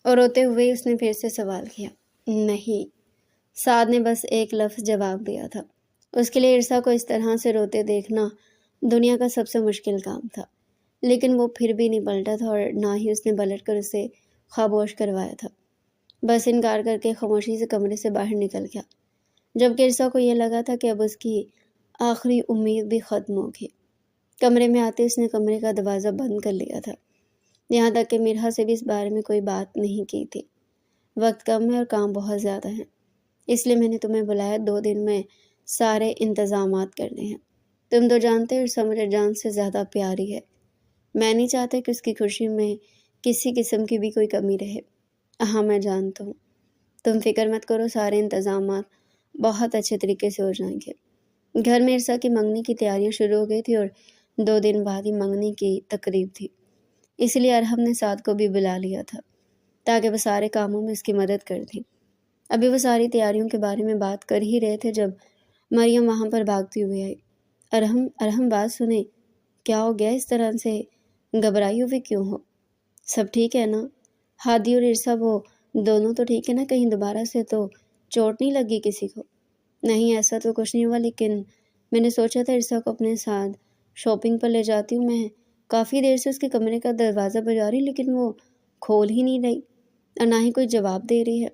اور روتے ہوئے اس نے پھر سے سوال کیا۔ نہیں، سعد نے بس ایک لفظ جواب دیا تھا۔ اس کے لیے عرصا کو اس طرح سے روتے دیکھنا دنیا کا سب سے مشکل کام تھا، لیکن وہ پھر بھی نہیں پلٹا تھا اور نہ ہی اس نے پلٹ کر اسے خاموش کروایا تھا۔ بس انکار کر کے خاموشی سے کمرے سے باہر نکل گیا، جبکہ عرصا کو یہ لگا تھا کہ اب اس کی آخری امید بھی ختم ہوگی۔ کمرے میں آتے اس نے کمرے کا دروازہ بند کر لیا تھا، یہاں تک کہ میرا سے بھی اس بارے میں کوئی بات نہیں کی تھی۔ وقت کم ہے اور کام بہت زیادہ ہیں، اس لیے میں نے تمہیں بلایا، 2 دن میں سارے انتظامات کرنے ہیں۔ تم تو جانتے ہو عرصا مجھے جان سے زیادہ پیاری ہے، میں نہیں چاہتا کہ اس کی خوشی میں کسی قسم کی بھی کوئی کمی رہے۔ ہاں میں جانتا ہوں، تم فکر مت کرو، سارے انتظامات بہت اچھے طریقے سے ہو جائیں گے۔ گھر میں عرصا کی منگنی کی تیاریاں شروع ہو گئی تھی اور 2 دن بعد ہی منگنی کی تقریب تھی، اس لیے ارحم نے سعد کو بھی بلا لیا تھا تاکہ وہ سارے کاموں میں اس کی مدد کر دیں۔ ابھی وہ ساری تیاریوں کے بارے میں بات کر ہی رہے تھے جب مریم وہاں پر بھاگتی ہوئی آئی۔ ارحم بات سنیں، کیا ہو گیا؟ اس طرح سے گھبرائی ہوئی کیوں ہو؟ سب ٹھیک ہے نا؟ ہادی اور عرصا وہ دونوں تو ٹھیک ہے نا؟ کہیں دوبارہ سے تو چوٹ نہیں لگی کسی کو؟ نہیں، ایسا تو کچھ نہیں ہوا، لیکن میں نے سوچا تھا عرصا کو اپنے ساتھ شاپنگ پر لے جاتی ہوں۔ میں کافی دیر سے اس کے کمرے کا دروازہ بجا رہی لیکن وہ کھول ہی نہیں رہی اور نہ ہی کوئی جواب دے رہی ہے۔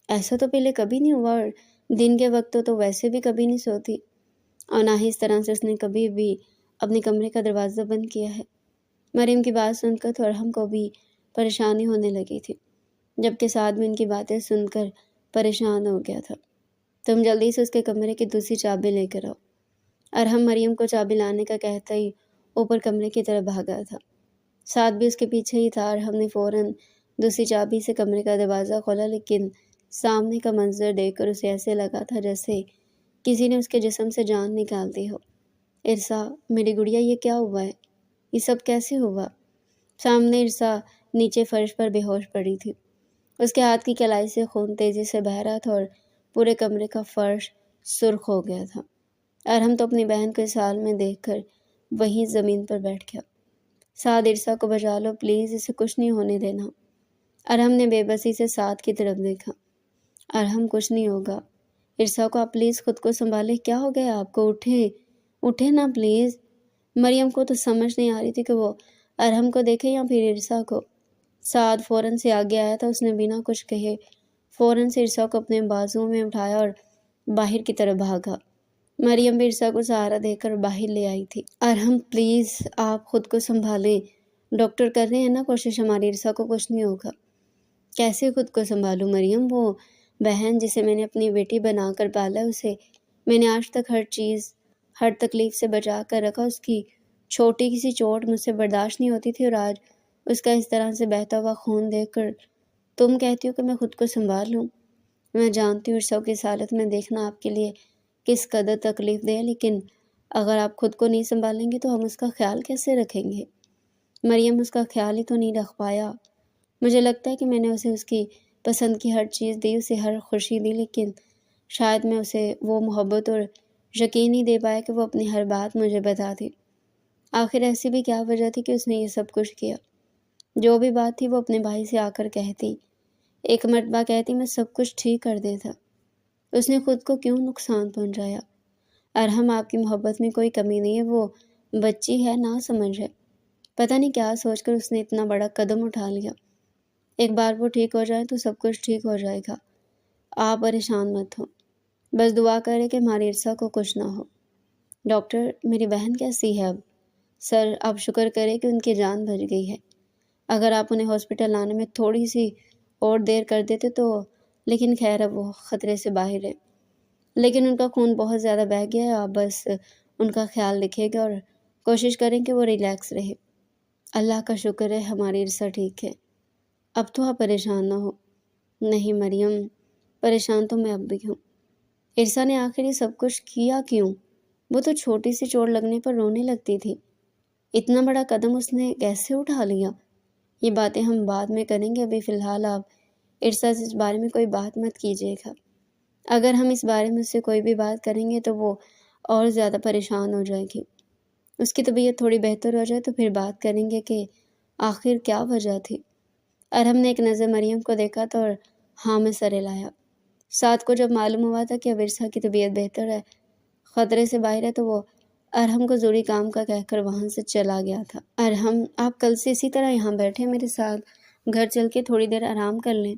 ایسا تو پہلے کبھی نہیں ہوا، اور دن کے وقت تو ویسے بھی کبھی نہیں سوتی، اور نہ ہی اس طرح سے اس نے کبھی بھی اپنے کمرے کا دروازہ بند کیا ہے۔ مریم کی بات سن کر تو ارحم کو بھی پریشانی ہونے لگی تھی، جبکہ سعد بھی ان کی باتیں سن کر پریشان ہو گیا تھا۔ تم جلدی سے اس کے کمرے کی دوسری چابی لے کر آؤ۔ ارحم مریم کو چابی لانے کا کہتا ہی اوپر کمرے کی طرف بھاگا تھا۔ سعد بھی اس کے پیچھے ہی تھا۔ ارحم نے فوراً دوسری چابی سے کمرے کا دروازہ کھولا، لیکن سامنے کا منظر دیکھ کر اسے ایسے لگا تھا جیسے کسی نے اس کے جسم سے جان نکال دی ہو۔ عرصا، میری گڑیا، یہ کیا ہوا ہے؟ یہ سب کیسے ہوا؟ سامنے عرصا نیچے فرش پر بے ہوش پڑی تھی، اس کے ہاتھ کی کلائی سے خون تیزی سے بہہ رہا تھا اور پورے کمرے کا فرش سرخ ہو گیا تھا۔ ارحم تو اپنی بہن کو اس حال میں دیکھ کر وہیں زمین پر بیٹھ گیا۔ سعد، عرصا کو بچا لو پلیز، اسے کچھ نہیں ہونے دینا۔ ارحم نے بے بسی سے سعد کی طرف دیکھا۔ ارحم، کچھ نہیں ہوگا، عرصا کو آپ پلیز خود کو سنبھالیں، کیا ہو گیا آپ کو؟ اٹھیں نا پلیز۔ مریم کو تو سمجھ نہیں آ رہی تھی کہ وہ ارحم کو دیکھے یا پھر عرصا کو۔ سعد فوراً سے آگے آیا تھا، اس نے بنا کچھ کہے فوراً سے عرصا کو اپنے بازوؤں میں اٹھایا اور باہر کی طرف بھاگا۔ مریم بھی عرصا کو سہارا دے کر باہر لے آئی تھی۔ ارحم پلیز آپ خود کو سنبھالیں، ڈاکٹر کر رہے ہیں نا کوشش، ہماری عرصا کو کچھ نہیں ہوگا۔ کیسے خود کو سنبھالوں مریم؟ وہ بہن جسے میں نے اپنی بیٹی بنا کر پالا، اسے میں نے آج تک ہر چیز، ہر تکلیف سے بچا کر رکھا، اس کی چھوٹی کسی چوٹ مجھ سے برداشت نہیں ہوتی تھی، اور آج اس کا اس طرح سے بہتا ہوا خون دیکھ کر تم کہتی ہو کہ میں خود کو سنبھال لوں؟ میں جانتی ہوں عرصا کی اس حالت میں دیکھنا آپ کے لیے کس قدر تکلیف دہ ہے، لیکن اگر آپ خود کو نہیں سنبھالیں گے تو ہم اس کا خیال کیسے رکھیں گے؟ مریم اس کا خیال ہی تو نہیں رکھ پایا۔ مجھے لگتا ہے کہ میں نے اسے اس کی پسند کی ہر چیز دی، اسے ہر خوشی دی، لیکن شاید میں اسے وہ محبت اور یقین نہیں دے پایا کہ وہ اپنی ہر بات مجھے بتا دی۔ آخر ایسی بھی کیا وجہ تھی کہ اس نے یہ سب کچھ کیا؟ جو بھی بات تھی وہ اپنے بھائی سے آ کر کہتی، ایک مرتبہ کہتی، میں سب کچھ ٹھیک کر دیتا۔ اس نے خود کو کیوں نقصان پہنچایا؟ ارحم، آپ کی محبت میں کوئی کمی نہیں ہے، وہ بچی ہے، نہ سمجھ ہے۔ پتہ نہیں کیا سوچ کر اس نے اتنا بڑا قدم اٹھا لیا۔ ایک بار وہ ٹھیک ہو جائے تو سب کچھ ٹھیک ہو جائے گا، آپ پریشان مت ہو، بس دعا کرے کہ ہماری عرصہ کو کچھ نہ ہو۔ ڈاکٹر، میری بہن کیسی ہے اب؟ سر، آپ شکر کریں کہ ان کی جان بچ گئی ہے۔ اگر آپ انہیں ہاسپٹل لانے میں تھوڑی سی اور دیر کر دیتے تو، لیکن خیر اب وہ خطرے سے باہر ہے۔ لیکن ان کا خون بہت زیادہ بہہ گیا ہے، آپ بس ان کا خیال رکھیے گا اور کوشش کریں کہ وہ ریلیکس رہے۔ اللہ کا شکر ہے ہماری عرصہ ٹھیک ہے، اب تو آپ پریشان نہ ہو۔ نہیں مریم، پریشان تو میں اب بھی ہوں۔ عرصہ نے آخر یہ سب کچھ کیا کیوں؟ وہ تو چھوٹی سی چوٹ لگنے پر رونے لگتی تھی، اتنا بڑا قدم اس نے کیسے اٹھا لیا؟ یہ باتیں ہم بعد میں کریں گے، ابھی فی الحال آپ عرصہ سے اس بارے میں کوئی بات مت کیجیے گا۔ اگر ہم اس بارے میں اس سے کوئی بھی بات کریں گے تو وہ اور زیادہ پریشان ہو جائے گی۔ اس کی طبیعت تھوڑی بہتر ہو جائے تو پھر بات کریں گے کہ آخر کیا وجہ تھی۔ ارحم نے ایک نظر مریم کو دیکھا تھا اور ہاں میں سر ہلایا۔ سعد کو جب معلوم ہوا تھا کہ اب عرصہ کی طبیعت بہتر ہے، خطرے سے باہر ہے، تو وہ ارحم کو ضروری کام کا کہہ کر وہاں سے چلا گیا تھا۔ ارحم، آپ کل سے اسی طرح یہاں بیٹھے میرے ساتھ، گھر چل کے تھوڑی دیر آرام کر لیں۔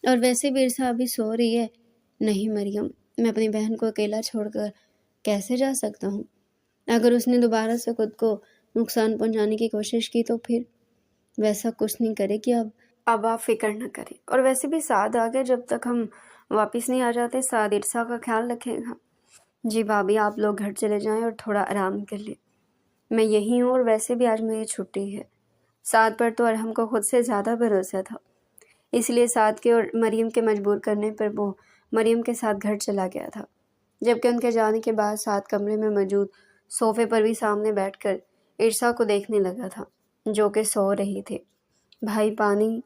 اور ویسے بھی عرصہ ابھی سو رہی ہے۔ نہیں مریم، میں اپنی بہن کو اکیلا چھوڑ کر کیسے جا سکتا ہوں؟ اگر اس نے دوبارہ سے خود کو نقصان پہنچانے کی کوشش کی تو پھر؟ ویسا کچھ نہیں کرے گی اب آپ فکر نہ کریں۔ اور ویسے بھی سعد آ گیا، جب تک ہم واپس نہیں آ جاتے سعد عرصہ کا خیال رکھے گا۔ جی بھابھی، آپ لوگ گھر چلے جائیں اور تھوڑا آرام کر لیں، میں یہی ہوں، اور ویسے بھی آج میری چھٹی ہے۔ سعد پر تو ارحم کو خود سے زیادہ بھروسہ تھا، اس لیے سعد کے اور مریم کے مجبور کرنے پر وہ مریم کے ساتھ گھر چلا گیا تھا۔ جبکہ ان کے جانے کے بعد سعد کمرے میں موجود صوفے پر بھی سامنے بیٹھ کر عرصہ کو دیکھنے لگا تھا، جو کہ سو رہی تھی۔ بھائی پانی؟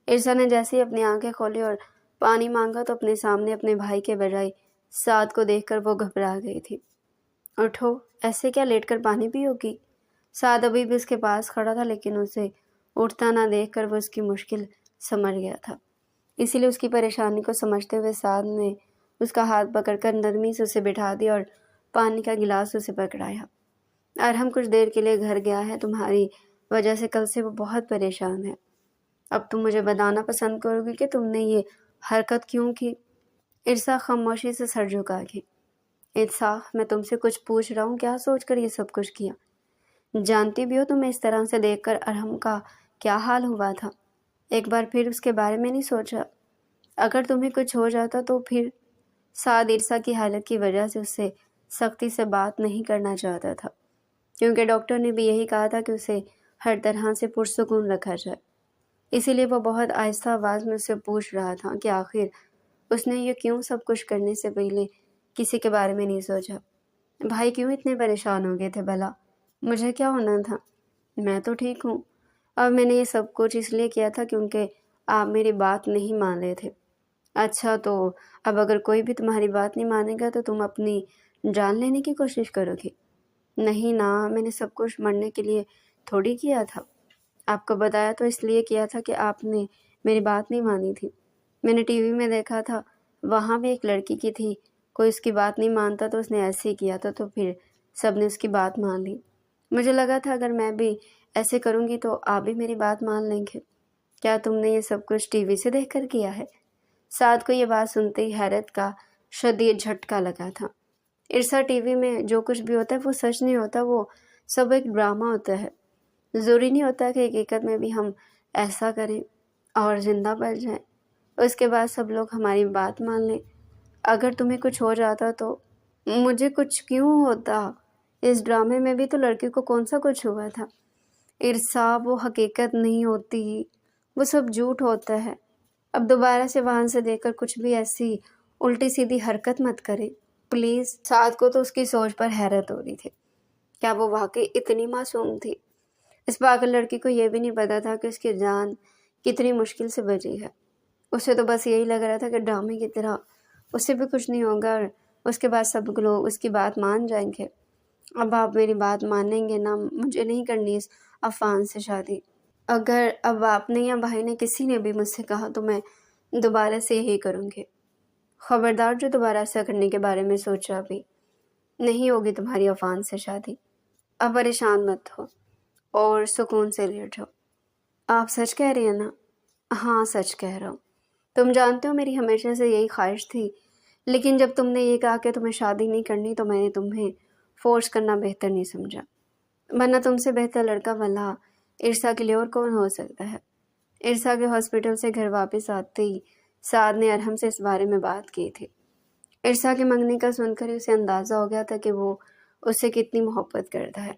عرصہ نے جیسے ہی اپنی آنکھیں کھولی اور پانی مانگا تو اپنے سامنے اپنے بھائی کے بجائے سعد کو دیکھ کر وہ گھبرا گئی تھی۔ اٹھو، ایسے کیا لیٹ کر پانی پیو گی؟ سعد ابھی بھی اس کے پاس کھڑا تھا، لیکن اسے اٹھتا نہ دیکھ کر وہ اس کی مشکل سمجھ گیا تھا۔ اسی لیے اس کی پریشانی کو سمجھتے ہوئے سعد نے اس کا ہاتھ پکڑ کر نرمی سے اسے بٹھا دیا اور پانی کا گلاس اسے پکڑایا۔ ارحم کچھ دیر کے لیے گھر گیا ہے، تمہاری وجہ سے کل سے وہ بہت پریشان ہے۔ اب تم مجھے بتانا پسند کرو گی کہ تم نے یہ حرکت کیوں کی؟ عرصہ خاموشی سے سر جھکا گئی۔ عرصہ، میں تم سے کچھ پوچھ رہا ہوں، کیا سوچ کر یہ سب کچھ کیا؟ جانتی بھی ہو تمہیں اس طرح سے دیکھ کر ارحم کا کیا حال ہوا تھا؟ ایک بار پھر اس کے بارے میں نہیں سوچا؟ اگر تمہیں کچھ ہو جاتا تو پھر؟ سعد عرصہ کی حالت کی وجہ سے اس سے سختی سے بات نہیں کرنا چاہتا تھا، کیونکہ ڈاکٹر نے بھی یہی کہا تھا کہ اسے ہر طرح سے پرسکون رکھا جائے۔ اسی لیے وہ بہت آہستہ آواز میں اس سے پوچھ رہا تھا کہ آخر اس نے یہ کیوں سب کچھ کرنے سے پہلے کسی کے بارے میں نہیں سوچا۔ بھائی کیوں اتنے پریشان ہو گئے تھے بھلا؟ مجھے کیا ہونا تھا؟ میں تو ٹھیک ہوں۔ اب میں نے یہ سب کچھ اس لیے کیا تھا کیونکہ آپ میری بات نہیں مان رہے تھے۔ اچھا، تو اب اگر کوئی بھی تمہاری بات نہیں مانے گا تو تم اپنی جان لینے کی کوشش کرو گی؟ نہیں نا، میں نے سب کچھ مرنے کے لیے تھوڑی کیا تھا۔ آپ کو بتایا تو اس لیے کیا تھا کہ آپ نے میری بات نہیں مانی تھی۔ میں نے ٹی وی میں دیکھا تھا، وہاں بھی ایک لڑکی کی تھی، کوئی اس کی بات نہیں مانتا تو اس نے ایسے ہی کیا تھا، تو پھر سب نے اس کی بات مان لی۔ مجھے لگا تھا اگر میں بھی ایسے کروں گی تو آپ بھی میری بات مان لیں گے۔ کیا تم نے یہ سب کچھ ٹی وی سے دیکھ کر کیا ہے؟ سعد کو یہ بات سنتے ہی حیرت کا شدید جھٹکا لگا تھا۔ عرصہ، ٹی وی میں جو کچھ بھی ہوتا ہے وہ سچ نہیں ہوتا، وہ سب ایک ڈرامہ ہوتا ہے۔ ضروری نہیں ہوتا کہ حقیقت میں بھی ہم ایسا کریں اور زندہ بچ جائیں، اس کے بعد سب لوگ ہماری بات مان لیں۔ اگر تمہیں کچھ ہو جاتا تو؟ مجھے کچھ کیوں ہوتا؟ اس ڈرامے میں بھی تو لڑکی کو کون سا کچھ ہوا تھا؟ عرصہ، وہ حقیقت نہیں ہوتی، وہ سب جھوٹ ہوتا ہے۔ اب دوبارہ سے وہاں سے دیکھ کر کچھ بھی ایسی الٹی سیدھی حرکت مت کرے پلیز۔ سعد کو تو اس کی سوچ پر حیرت ہو رہی تھی، کیا وہ واقعی اتنی معصوم تھی؟ اس پاگل لڑکی کو یہ بھی نہیں پتا تھا کہ اس کی جان کتنی مشکل سے بچی ہے۔ اسے تو بس یہی لگ رہا تھا کہ ڈرامے کی طرح اس سے بھی کچھ نہیں ہوگا اور اس کے بعد سب لوگ اس کی بات مان جائیں گے۔ اب آپ میری بات مانیں گے نا؟ مجھے نہیں کرنی اس عفان سے شادی۔ اگر اب آپ نے یا بھائی نے کسی نے بھی مجھ سے کہا تو میں دوبارہ سے یہی کروں گی۔ خبردار جو دوبارہ ایسا کرنے کے بارے میں سوچا بھی، نہیں ہوگی تمہاری عفان سے شادی۔ اب پریشان مت ہو، اور سکون سے لیٹ جاؤ۔ آپ سچ کہہ رہی ہیں نا؟ ہاں سچ کہہ رہا ہوں۔ تم جانتے ہو میری ہمیشہ سے یہی خواہش تھی، لیکن جب تم نے یہ کہا کہ تمہیں شادی نہیں کرنی تو میں نے تمہیں فورس کرنا بہتر نہیں سمجھا، ورنہ تم سے بہتر لڑکا والا ارسا کے لیے اور کون ہو سکتا ہے۔ ارسا کے ہاسپٹل سے گھر واپس آتے ہی سعد نے ارحم سے اس بارے میں بات کی تھی۔ ارسا کے منگنی کا سن کر اسے اندازہ ہو گیا تھا کہ وہ اس سے کتنی محبت کرتا ہے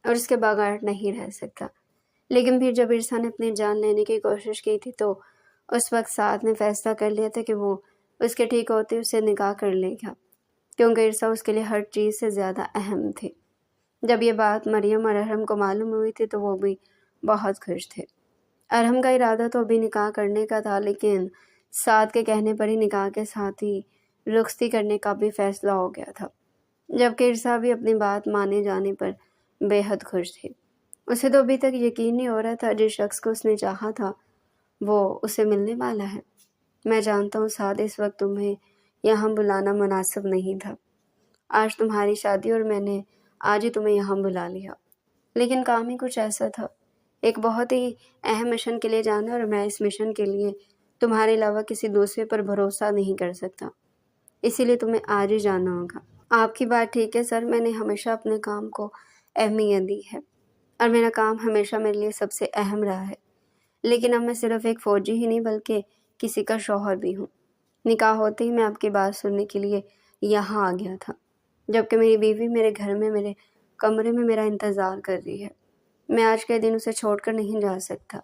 اور اس کے بغیر نہیں رہ سکتا۔ لیکن پھر جب ارسا نے اپنی جان لینے کی کوشش کی تھی تو اس وقت سعد نے فیصلہ کر لیا تھا کہ وہ اس کے ٹھیک ہوتے اسے نکاح کر لے گا، کیونکہ ارسا اس کے لیے ہر چیز سے زیادہ اہم تھی۔ جب یہ بات مریم اور ارحم کو معلوم ہوئی تھی تو وہ بھی بہت خوش تھے۔ ارحم کا ارادہ تو ابھی نکاح کرنے کا تھا، لیکن سعد کے کہنے پر ہی نکاح کے ساتھ ہی رخصتی کرنے کا بھی فیصلہ ہو گیا تھا، جبکہ ارسا بھی اپنی بات مانے جانے پر بے حد خوش تھی۔ اسے تو ابھی تک یقین نہیں ہو رہا تھا جس شخص کو اس نے چاہا تھا وہ اسے ملنے والا ہے۔ میں جانتا ہوں سعد، اس وقت تمہیں یہاں بلانا مناسب نہیں تھا۔ آج تمہاری شادی اور میں نے آج ہی تمہیں یہاں بلا لیا، لیکن کام ہی کچھ ایسا تھا، ایک بہت ہی اہم مشن کے لیے جانا، اور میں اس مشن کے لیے تمہارے علاوہ کسی دوسرے پر بھروسہ نہیں کر سکتا، اسی لیے تمہیں آج ہی جانا ہوگا۔ آپ کی بات ٹھیک ہے سر، میں نے ہمیشہ اپنے کام کو اہمیت دی ہے اور میرا کام ہمیشہ میرے لیے سب سے اہم رہا ہے، لیکن اب میں صرف ایک فوجی ہی نہیں بلکہ کسی کا شوہر بھی ہوں۔ نکاح ہوتے ہی میں آپ کی بات سننے کے لیے یہاں آ گیا تھا، جبکہ میری بیوی میرے گھر میں میرے کمرے میں میرا انتظار کر رہی ہے۔ میں آج کے دن اسے چھوڑ کر نہیں جا سکتا،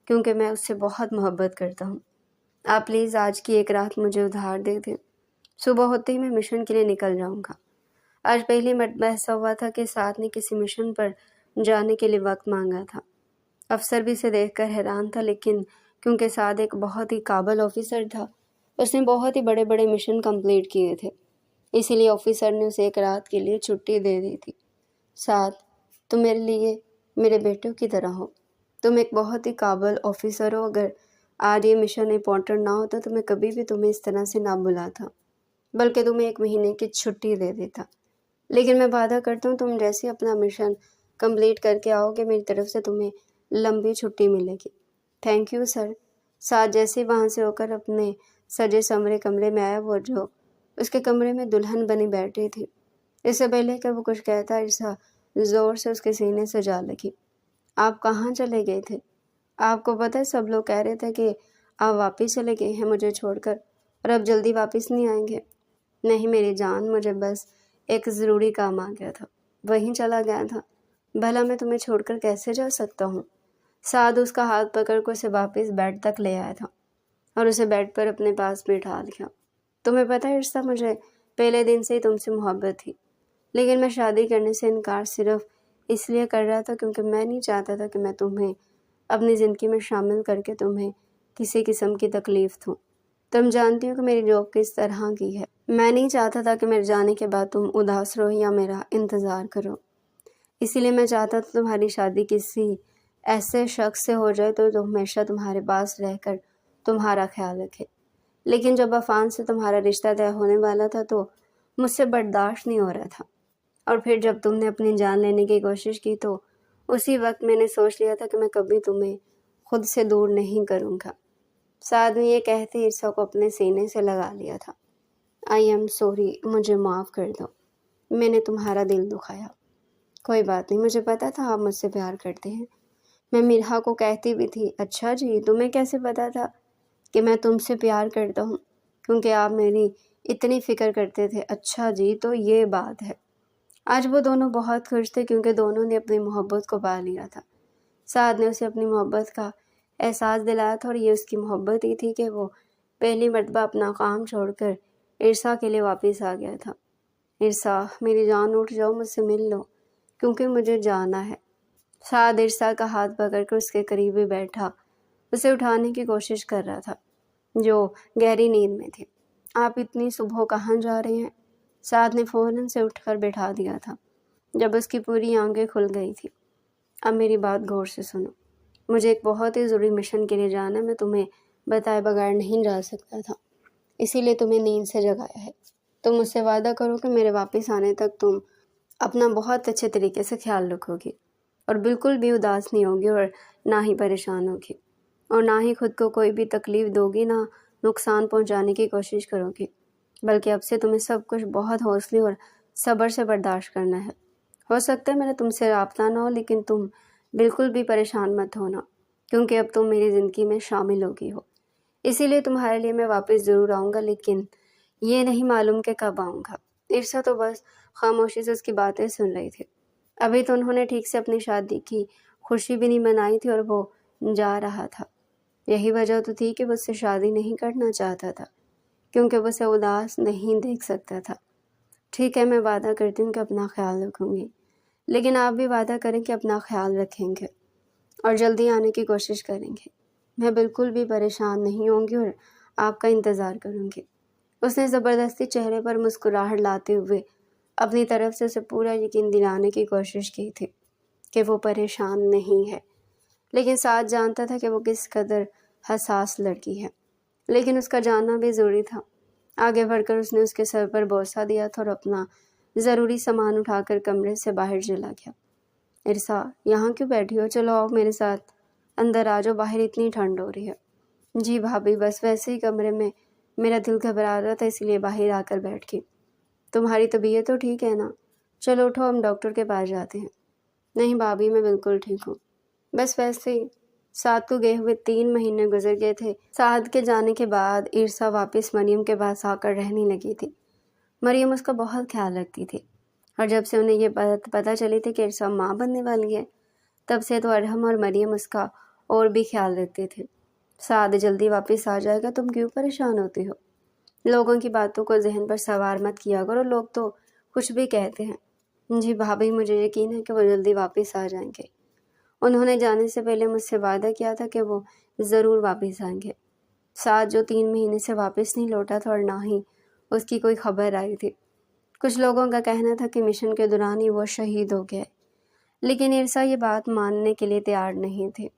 کیونکہ میں اس سے بہت محبت کرتا ہوں۔ آپ پلیز آج کی ایک رات مجھے ادھار دے دیں، صبح ہوتے ہی میں مشن کے لیے نکل جاؤں گا۔ آج پہلی مرتبہ ایسا ہوا تھا کہ سعد نے کسی مشن پر جانے کے لیے وقت مانگا تھا۔ افسر بھی اسے دیکھ کر حیران تھا، لیکن کیونکہ سعد ایک بہت ہی قابل آفیسر تھا، اس نے بہت ہی بڑے بڑے مشن کمپلیٹ کیے تھے، اسی لیے آفیسر نے اسے ایک رات کے لیے چھٹی دے دی تھی۔ سعد، تم میرے لیے میرے بیٹوں کی طرح ہو، تم ایک بہت ہی قابل آفیسر ہو۔ اگر آج یہ مشن امپورٹنٹ نہ ہوتا تو میں کبھی بھی تمہیں اس طرح سے نہ بلاتا، بلکہ تمہیں 1 مہینے کی چھٹی دے دیتا۔ لیکن میں وعدہ کرتا ہوں تم جیسے اپنا مشن کمپلیٹ کر کے آؤ گے میری طرف سے تمہیں لمبی چھٹی ملے گی۔ Thank you sir. سعد جیسے وہاں سے ہو کر اپنے سجے سمرے کمرے میں آیا، وہ جو اس کے کمرے میں دلہن بنی بیٹھی تھی، اس سے پہلے کہ وہ کچھ کہتا ارسا زور سے اس کے سینے سے جا لگی۔ آپ کہاں چلے گئے تھے؟ آپ کو پتہ ہے سب لوگ کہہ رہے تھے کہ آپ واپس چلے گئے ہیں مجھے چھوڑ کر، اور اب جلدی واپس نہیں آئیں گے۔ نہیں میری جان، مجھے بس ایک ضروری کام آ گیا تھا، وہیں چلا گیا تھا، بھلا میں تمہیں چھوڑ کر کیسے جا سکتا ہوں؟ سعد اس کا ہاتھ پکڑ کر اسے واپس بیڈ تک لے آیا تھا اور اسے بیڈ پر اپنے پاس بٹھا لیا۔ تمہیں پتہ ہے ارسا، مجھے پہلے دن سے ہی تم سے محبت تھی، لیکن میں شادی کرنے سے انکار صرف اس لیے کر رہا تھا کیونکہ میں نہیں چاہتا تھا کہ میں تمہیں اپنی زندگی میں شامل کر کے تمہیں کسی قسم کی تکلیف دوں۔ تم جانتی ہو کہ میری جاب کس طرح کی ہے، میں نہیں چاہتا تھا کہ میرے جانے کے بعد تم اداس رہو یا میرا انتظار کرو، اسی لیے میں چاہتا تھا تمہاری شادی کسی ایسے شخص سے ہو جائے تو ہمیشہ تمہارے پاس رہ کر تمہارا خیال رکھے۔ لیکن جب عفان سے تمہارا رشتہ طے ہونے والا تھا تو مجھ سے برداشت نہیں ہو رہا تھا، اور پھر جب تم نے اپنی جان لینے کی کوشش کی تو اسی وقت میں نے سوچ لیا تھا کہ میں کبھی تمہیں خود سے دور نہیں کروں گا۔ سعد نے یہ کہتے ارسا کو اپنے سینے سے لگا لیا تھا۔ آئی ایم سوری، مجھے معاف کر دو، میں نے تمہارا دل دکھایا۔ کوئی بات نہیں، مجھے پتا تھا آپ مجھ سے پیار کرتے ہیں، میں میرہا کو کہتی بھی تھی۔ اچھا جی، تمہیں کیسے پتا تھا کہ میں تم سے پیار کرتا ہوں؟ کیونکہ آپ میری اتنی فکر کرتے تھے۔ اچھا جی، تو یہ بات ہے۔ آج وہ دونوں بہت خوش تھے کیونکہ دونوں نے اپنی محبت کو پا لیا تھا۔ سعد نے اسے اپنی محبت کا احساس دلایا تھا، اور یہ اس کی محبت ہی تھی کہ وہ پہلی مرتبہ اپنا کام چھوڑ کر ارسا کے لیے واپس آ گیا تھا۔ ارسا میری جان، اٹھ جاؤ، مجھ سے مل لو، کیونکہ مجھے جانا ہے۔ سعد ارسا کا ہاتھ پکڑ کر اس کے قریب ہی بیٹھا اسے اٹھانے کی کوشش کر رہا تھا، جو گہری نیند میں تھی۔ آپ اتنی صبح کہاں جا رہے ہیں؟ سعد نے فوراً سے اٹھ کر بٹھا دیا تھا جب اس کی پوری آنکھیں کھل گئی تھی۔ اب میری بات غور سے سنو، مجھے ایک بہت ہی ضروری مشن کے لیے جانا ہے، میں تمہیں بتائے بغیر نہیں جا سکتا تھا، اسی لیے تمہیں نیند سے جگایا ہے۔ تم مجھ سے وعدہ کرو کہ میرے واپس آنے تک تم اپنا بہت اچھے طریقے سے خیال رکھو گی۔ اور بالکل بھی اداس نہیں ہوگی اور نہ ہی پریشان ہوگی، اور نہ ہی خود کو کوئی بھی تکلیف دو گی، نہ نقصان پہنچانے کی کوشش کرو گی، بلکہ اب سے تمہیں سب کچھ بہت حوصلے اور صبر سے برداشت کرنا ہے۔ ہو سکتا ہے میرا تم سے رابطہ نہ ہو، لیکن تم بالکل بھی پریشان مت ہونا، کیونکہ اب تم میری زندگی میں شامل ہوگی ہو۔ اسی لیے تمہارے لیے میں واپس ضرور آؤں گا، لیکن یہ نہیں معلوم کہ کب آؤں گا۔ عرصہ تو بس خاموشی سے اس کی باتیں سن رہی تھی۔ ابھی تو انہوں نے ٹھیک سے اپنی شادی کی خوشی بھی نہیں منائی تھی اور وہ جا رہا تھا۔ یہی وجہ تو تھی کہ وہ اس سے شادی نہیں کرنا چاہتا تھا، کیونکہ وہ اسے اداس نہیں دیکھ سکتا تھا۔ ٹھیک ہے، میں وعدہ کرتی ہوں کہ اپنا خیال رکھوں گی، لیکن آپ بھی وعدہ کریں کہ اپنا خیال رکھیں گے اور جلدی آنے کی کوشش کریں گے۔ میں بالکل بھی پریشان نہیں ہوں گی اور آپ کا انتظار کروں گی۔ اس نے زبردستی چہرے پر مسکراہٹ لاتے ہوئے اپنی طرف سے اسے پورا یقین دلانے کی کوشش کی تھی کہ وہ پریشان نہیں ہے، لیکن ساتھ جانتا تھا کہ وہ کس قدر حساس لڑکی ہے۔ لیکن اس کا جاننا بھی ضروری تھا۔ آگے بڑھ کر اس نے اس کے سر پر بوسہ دیا تھا اور اپنا ضروری سامان اٹھا کر کمرے سے باہر چلا گیا۔ عرصہ، یہاں کیوں بیٹھی ہو؟ چلو آؤ میرے ساتھ اندر آ جاؤ، باہر اتنی ٹھنڈ ہو رہی ہے۔ جی بھابھی، بس ویسے ہی کمرے میں میرا دل گھبرا رہا تھا، اس لیے باہر آ کر بیٹھ گئی۔ تمہاری طبیعت تو ٹھیک ہے نا؟ چلو اٹھو، ہم ڈاکٹر کے پاس جاتے ہیں۔ نہیں بھابھی، میں بالکل ٹھیک ہوں، بس ویسے ہی۔ سعد کو گئے ہوئے 3 مہینے گزر گئے تھے۔ سعد کے جانے کے بعد عرصہ واپس مریم کے پاس آ کر رہنے لگی تھی۔ مریم اس کا بہت خیال رکھتی تھی، اور جب سے انہیں یہ بات پتہ چلی تھی کہ عرصہ ماں بننے والی ہے، تب سے تو ارحم اور مریم اس کا اور بھی خیال رکھتے تھے۔ سعد جلدی واپس آ جائے گا، تم کیوں پریشان ہوتی ہو؟ لوگوں کی باتوں کو ذہن پر سوار مت کیا کرو، لوگ تو کچھ بھی کہتے ہیں۔ جی بھابھی، مجھے یقین ہے کہ وہ جلدی واپس آ جائیں گے۔ انہوں نے جانے سے پہلے مجھ سے وعدہ کیا تھا کہ وہ ضرور واپس آئیں گے۔ سعد جو 3 مہینے سے واپس نہیں لوٹا تھا اور نہ ہی اس کی کوئی خبر آئی تھی۔ کچھ لوگوں کا کہنا تھا کہ مشن کے دوران ہی وہ شہید ہو گیا، لیکن عرصہ یہ بات ماننے کے لیے تیار نہیں تھی۔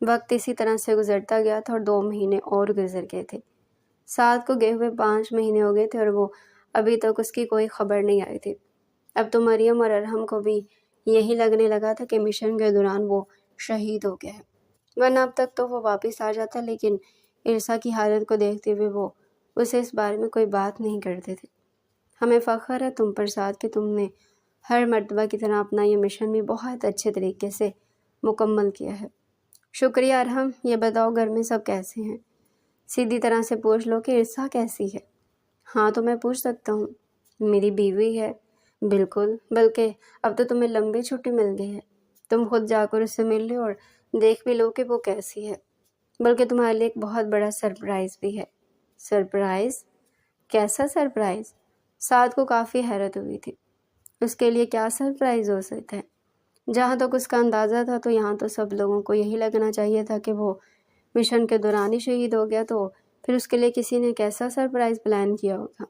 وقت اسی طرح سے گزرتا گیا تھا اور 2 مہینے اور گزر گئے تھے۔ سعد کو گئے ہوئے 5 مہینے ہو گئے تھے اور وہ ابھی تک اس کی کوئی خبر نہیں آئی تھی۔ اب تو مریم اور ارحم کو بھی یہی لگنے لگا تھا کہ مشن کے دوران وہ شہید ہو گیا ہے، ورنہ اب تک تو وہ واپس آ جاتا، لیکن عرصہ کی حالت کو دیکھتے ہوئے وہ اسے اس بارے میں کوئی بات نہیں کرتے تھے۔ ہمیں فخر ہے تم پر سعد کہ تم نے ہر مرتبہ کی طرح اپنا یہ مشن بھی بہت اچھے طریقے سے مکمل کیا ہے۔ شکریہ ارحم۔ یہ بتاؤ گھر میں سب کیسے ہیں؟ سیدھی طرح سے پوچھ لو کہ عرصہ کیسی ہے۔ ہاں تو میں پوچھ سکتا ہوں، میری بیوی ہے۔ بالکل، بلکہ اب تو تمہیں لمبی چھٹی مل گئی ہے، تم خود جا کر اس سے مل لو اور دیکھ بھی لو کہ وہ کیسی ہے۔ بلکہ تمہارے لیے ایک بہت بڑا سرپرائز بھی ہے۔ سرپرائز؟ کیسا سرپرائز؟ سعد کو کافی حیرت ہوئی تھی۔ اس کے لیے کیا سرپرائز ہو سکتا ہے؟ جہاں تک اس کا اندازہ تھا تو یہاں تو سب لوگوں کو یہی لگنا چاہیے تھا کہ وہ مشن کے دوران ہی شہید ہو گیا، تو پھر اس کے لیے کسی نے کیسا سرپرائز پلان کیا ہوگا؟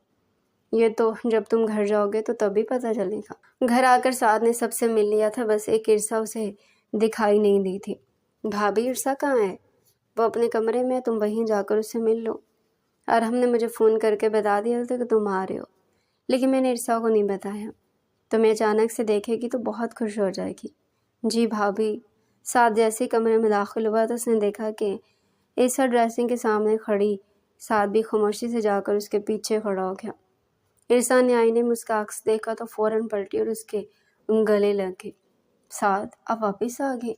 یہ تو جب تم گھر جاؤ گے تو تب ہی پتہ چلے گا۔ گھر آ کر سعد نے سب سے مل لیا تھا، بس ایک عرصہ اسے دکھائی نہیں دی تھی۔ بھابھی، عرصہ کہاں ہے؟ وہ اپنے کمرے میں، تم وہیں جا کر اس سے مل لو۔ ارحم نے مجھے فون کر کے بتا دیا تھا کہ تم آ رہے ہو، لیکن میں نے عرصہ کو نہیں بتایا۔ تمہیں اچانک سے دیکھے گی تو بہت خوش ہو جائے گی۔ جی بھابھی۔ سعد جیسے ہی کمرے میں داخل ہوا تو اس نے دیکھا کہ عرصہ ڈریسنگ کے سامنے کھڑی۔ سعد بھی خاموشی سے جا کر اس کے پیچھے کھڑا ہو گیا۔ عرصہ نے آئینے میں اس کا عکس دیکھا تو فوراً پلٹی اور اس کے گلے لگ گئی۔ سعد، آپ واپس آ گئے؟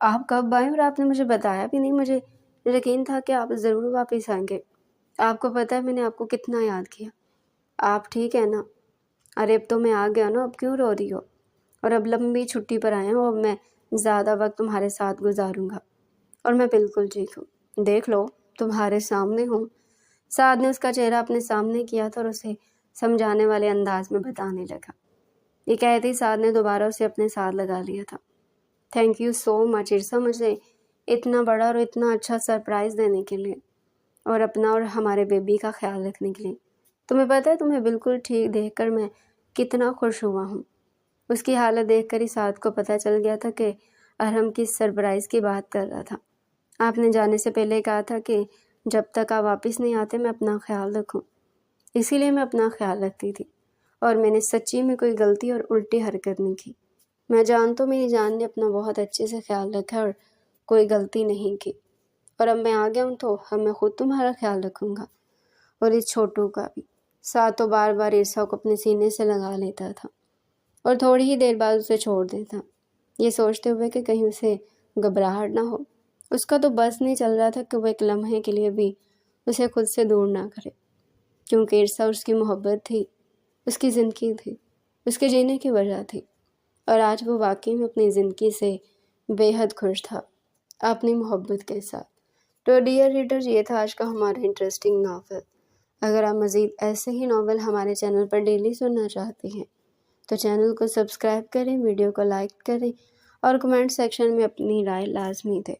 آپ کب آئے اور آپ نے مجھے بتایا بھی نہیں؟ مجھے یقین تھا کہ آپ ضرور واپس آئیں گے۔ آپ کو پتہ ہے میں نے آپ کو کتنا یاد کیا۔ آپ ٹھیک ہے نا؟ ارے اب تو میں آ گیا نا، اب کیوں رو رہی ہو؟ اور اب لمبی چھٹی پر آیا ہوں، اب میں زیادہ وقت تمہارے ساتھ گزاروں گا، اور میں بالکل ٹھیک ہوں۔ دیکھ لو، تمہارے سامنے ہوں۔ سعد نے اس کا چہرہ اپنے سامنے کیا تھا اور اسے سمجھانے والے انداز میں بتانے لگا۔ یہ کہتے ہی سعد نے دوبارہ اسے اپنے ساتھ لگا لیا تھا۔ تھینک یو سو مچ عرصہ، مجھے اتنا بڑا اور اتنا اچھا سرپرائز دینے کے لیے، اور اپنا اور ہمارے بیبی کا خیال رکھنے کے لیے۔ تمہیں پتہ ہے تمہیں بالکل ٹھیک دیکھ کر میں کتنا خوش ہوا ہوں۔ اس کی حالت دیکھ کر ہی سعد کو پتہ چل گیا تھا کہ ارحم کس سرپرائز کی بات کر رہا تھا۔ آپ نے جانے سے پہلے کہا تھا کہ جب تک آپ واپس نہیں آتے میں اپنا خیال رکھوں، اسی لیے میں اپنا خیال رکھتی تھی، اور میں نے سچی میں کوئی غلطی اور الٹی حرکت نہیں کی۔ میں جانتا ہوں میری جان نے اپنا بہت اچھے سے خیال رکھا اور کوئی غلطی نہیں کی، اور اب میں آ گیا ہوں تو اب میں خود تمہارا خیال رکھوں گا، اور اس چھوٹو کا بھی۔ ساتھ تو بار بار عرصہ کو اپنے سینے سے لگا لیتا تھا اور تھوڑی ہی دیر بعد اسے چھوڑ دیتا، یہ سوچتے ہوئے کہ کہیں اسے گھبراہٹ نہ ہو۔ اس کا تو بس نہیں چل رہا تھا کہ وہ ایک لمحے کے لیے بھی اسے خود سے دور نہ کرے، کیونکہ عرصہ اس کی محبت تھی، اس کی زندگی تھی، اس کے جینے کی وجہ تھی، اور آج وہ واقعی میں اپنی زندگی سے بے حد خوش تھا، اپنی محبت کے ساتھ۔ تو ڈیئر ریڈر، یہ تھا آج کا ہمارا انٹرسٹنگ ناول۔ اگر آپ مزید ایسے ہی ناول ہمارے چینل پر ڈیلی سننا چاہتے ہیں تو چینل کو سبسکرائب کریں، ویڈیو کو لائک کریں اور کمنٹ سیکشن میں اپنی رائے لازمی دیں۔